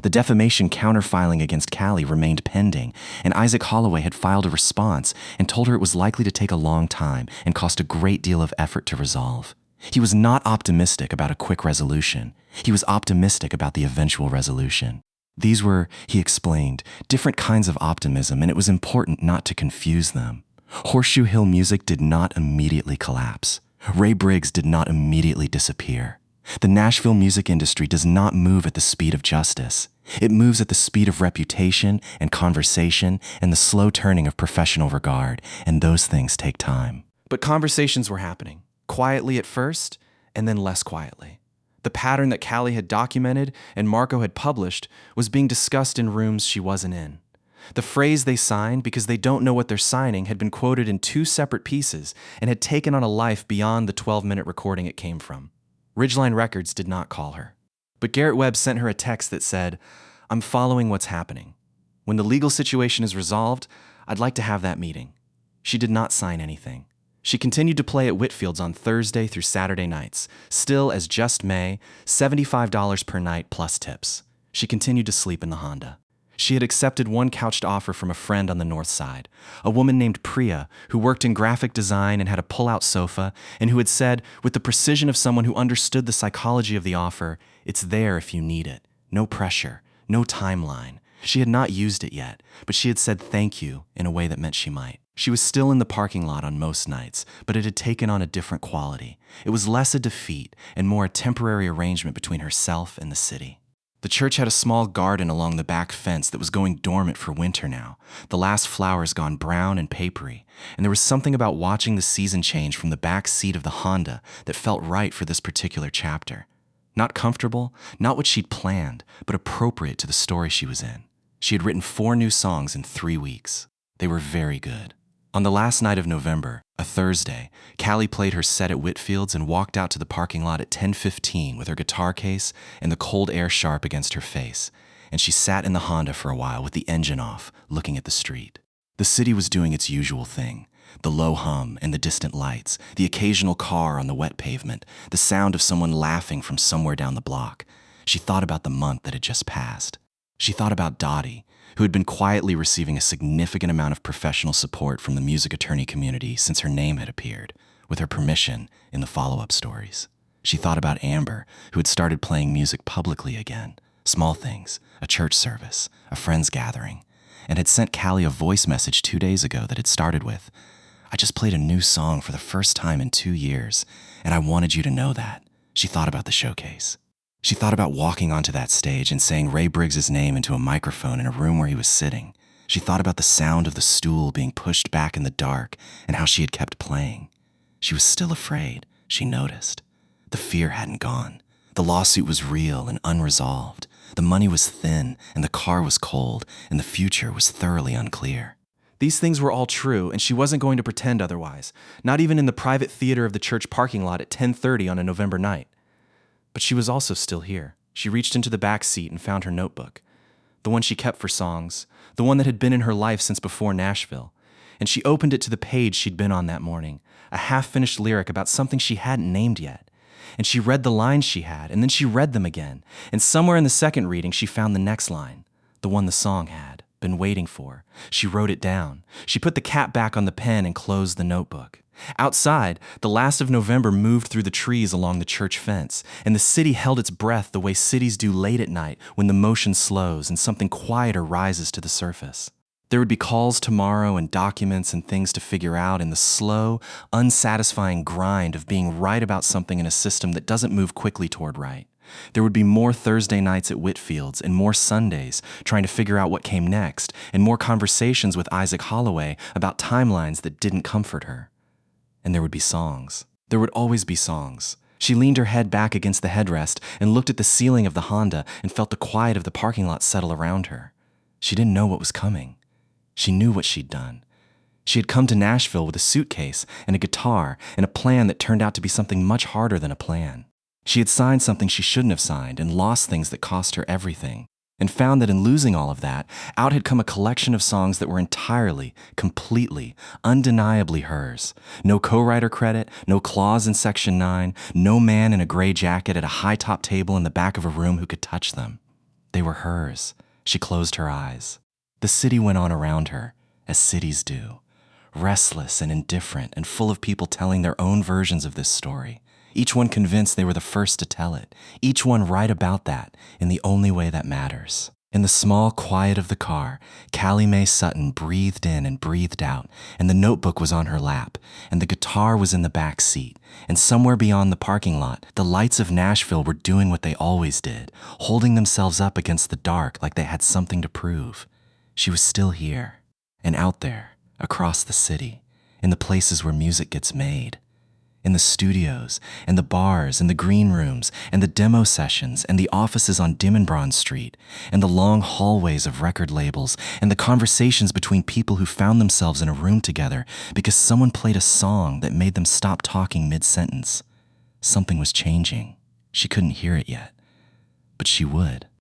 The defamation counterfiling against Callie remained pending, and Isaac Holloway had filed a response and told her it was likely to take a long time and cost a great deal of effort to resolve. He was not optimistic about a quick resolution. He was optimistic about the eventual resolution. These were, he explained, different kinds of optimism, and it was important not to confuse them. Horseshoe Hill Music did not immediately collapse. Ray Briggs did not immediately disappear. The Nashville music industry does not move at the speed of justice. It moves at the speed of reputation and conversation and the slow turning of professional regard, and those things take time. But conversations were happening, quietly at first, and then less quietly. The pattern that Callie had documented and Marco had published was being discussed in rooms she wasn't in. The phrase they signed because they don't know what they're signing had been quoted in 2 separate pieces and had taken on a life beyond the 12-minute recording it came from. Ridgeline Records did not call her. But Garrett Webb sent her a text that said, "I'm following what's happening. When the legal situation is resolved, I'd like to have that meeting." She did not sign anything. She continued to play at Whitfield's on Thursday through Saturday nights, still as Just May, $75 per night plus tips. She continued to sleep in the Honda. She had accepted one couched offer from a friend on the north side, a woman named Priya who worked in graphic design and had a pull-out sofa, and who had said, with the precision of someone who understood the psychology of the offer, "It's there if you need it. No pressure, no timeline." She had not used it yet, but she had said thank you in a way that meant she might. She was still in the parking lot on most nights, but it had taken on a different quality. It was less a defeat and more a temporary arrangement between herself and the city. The church had a small garden along the back fence that was going dormant for winter now, the last flowers gone brown and papery, and there was something about watching the season change from the back seat of the Honda that felt right for this particular chapter. Not comfortable, not what she'd planned, but appropriate to the story she was in. She had written 4 new songs in 3 weeks. They were very good. On the last night of November, a Thursday, Callie played her set at Whitfield's and walked out to the parking lot at 10:15 with her guitar case and the cold air sharp against her face, and she sat in the Honda for a while with the engine off, looking at the street. The city was doing its usual thing. The low hum and the distant lights, the occasional car on the wet pavement, the sound of someone laughing from somewhere down the block. She thought about the month that had just passed. She thought about Dottie, who had been quietly receiving a significant amount of professional support from the music attorney community since her name had appeared, with her permission, in the follow-up stories. She thought about Amber, who had started playing music publicly again, small things, a church service, a friend's gathering, and had sent Callie a voice message 2 days ago that had started with, "I just played a new song for the first time in 2 years, and I wanted you to know that." She thought about the showcase. She thought about walking onto that stage and saying Ray Briggs' name into a microphone in a room where he was sitting. She thought about the sound of the stool being pushed back in the dark and how she had kept playing. She was still afraid, she noticed. The fear hadn't gone. The lawsuit was real and unresolved. The money was thin and the car was cold and the future was thoroughly unclear. These things were all true, and she wasn't going to pretend otherwise, not even in the private theater of the church parking lot at 10:30 on a November night. But she was also still here. She reached into the back seat and found her notebook, the one she kept for songs, the one that had been in her life since before Nashville, and she opened it to the page she'd been on that morning, a half-finished lyric about something she hadn't named yet. And she read the lines she had, and then she read them again, and somewhere in the second reading she found the next line, the one the song had been waiting for. She wrote it down. She put the cap back on the pen and closed the notebook. Outside, the last of November moved through the trees along the church fence, and the city held its breath the way cities do late at night when the motion slows and something quieter rises to the surface. There would be calls tomorrow and documents and things to figure out in the slow, unsatisfying grind of being right about something in a system that doesn't move quickly toward right. There would be more Thursday nights at Whitfield's and more Sundays trying to figure out what came next, and more conversations with Isaac Holloway about timelines that didn't comfort her. And there would be songs. There would always be songs. She leaned her head back against the headrest and looked at the ceiling of the Honda and felt the quiet of the parking lot settle around her. She didn't know what was coming. She knew what she'd done. She had come to Nashville with a suitcase and a guitar and a plan that turned out to be something much harder than a plan. She had signed something she shouldn't have signed and lost things that cost her everything, and found that in losing all of that, out had come a collection of songs that were entirely, completely, undeniably hers. No co-writer credit, no clause in Section 9, no man in a gray jacket at a high-top table in the back of a room who could touch them. They were hers. She closed her eyes. The city went on around her, as cities do, restless and indifferent and full of people telling their own versions of this story. Each one convinced they were the first to tell it, each one right about that, in the only way that matters. In the small quiet of the car, Callie Mae Sutton breathed in and breathed out, and the notebook was on her lap, and the guitar was in the back seat, and somewhere beyond the parking lot, the lights of Nashville were doing what they always did, holding themselves up against the dark like they had something to prove. She was still here, and out there, across the city, in the places where music gets made. In the studios, and the bars, and the green rooms, and the demo sessions, and the offices on Dimmenbronn Street, and the long hallways of record labels, and the conversations between people who found themselves in a room together because someone played a song that made them stop talking mid-sentence. Something was changing. She couldn't hear it yet, but she would.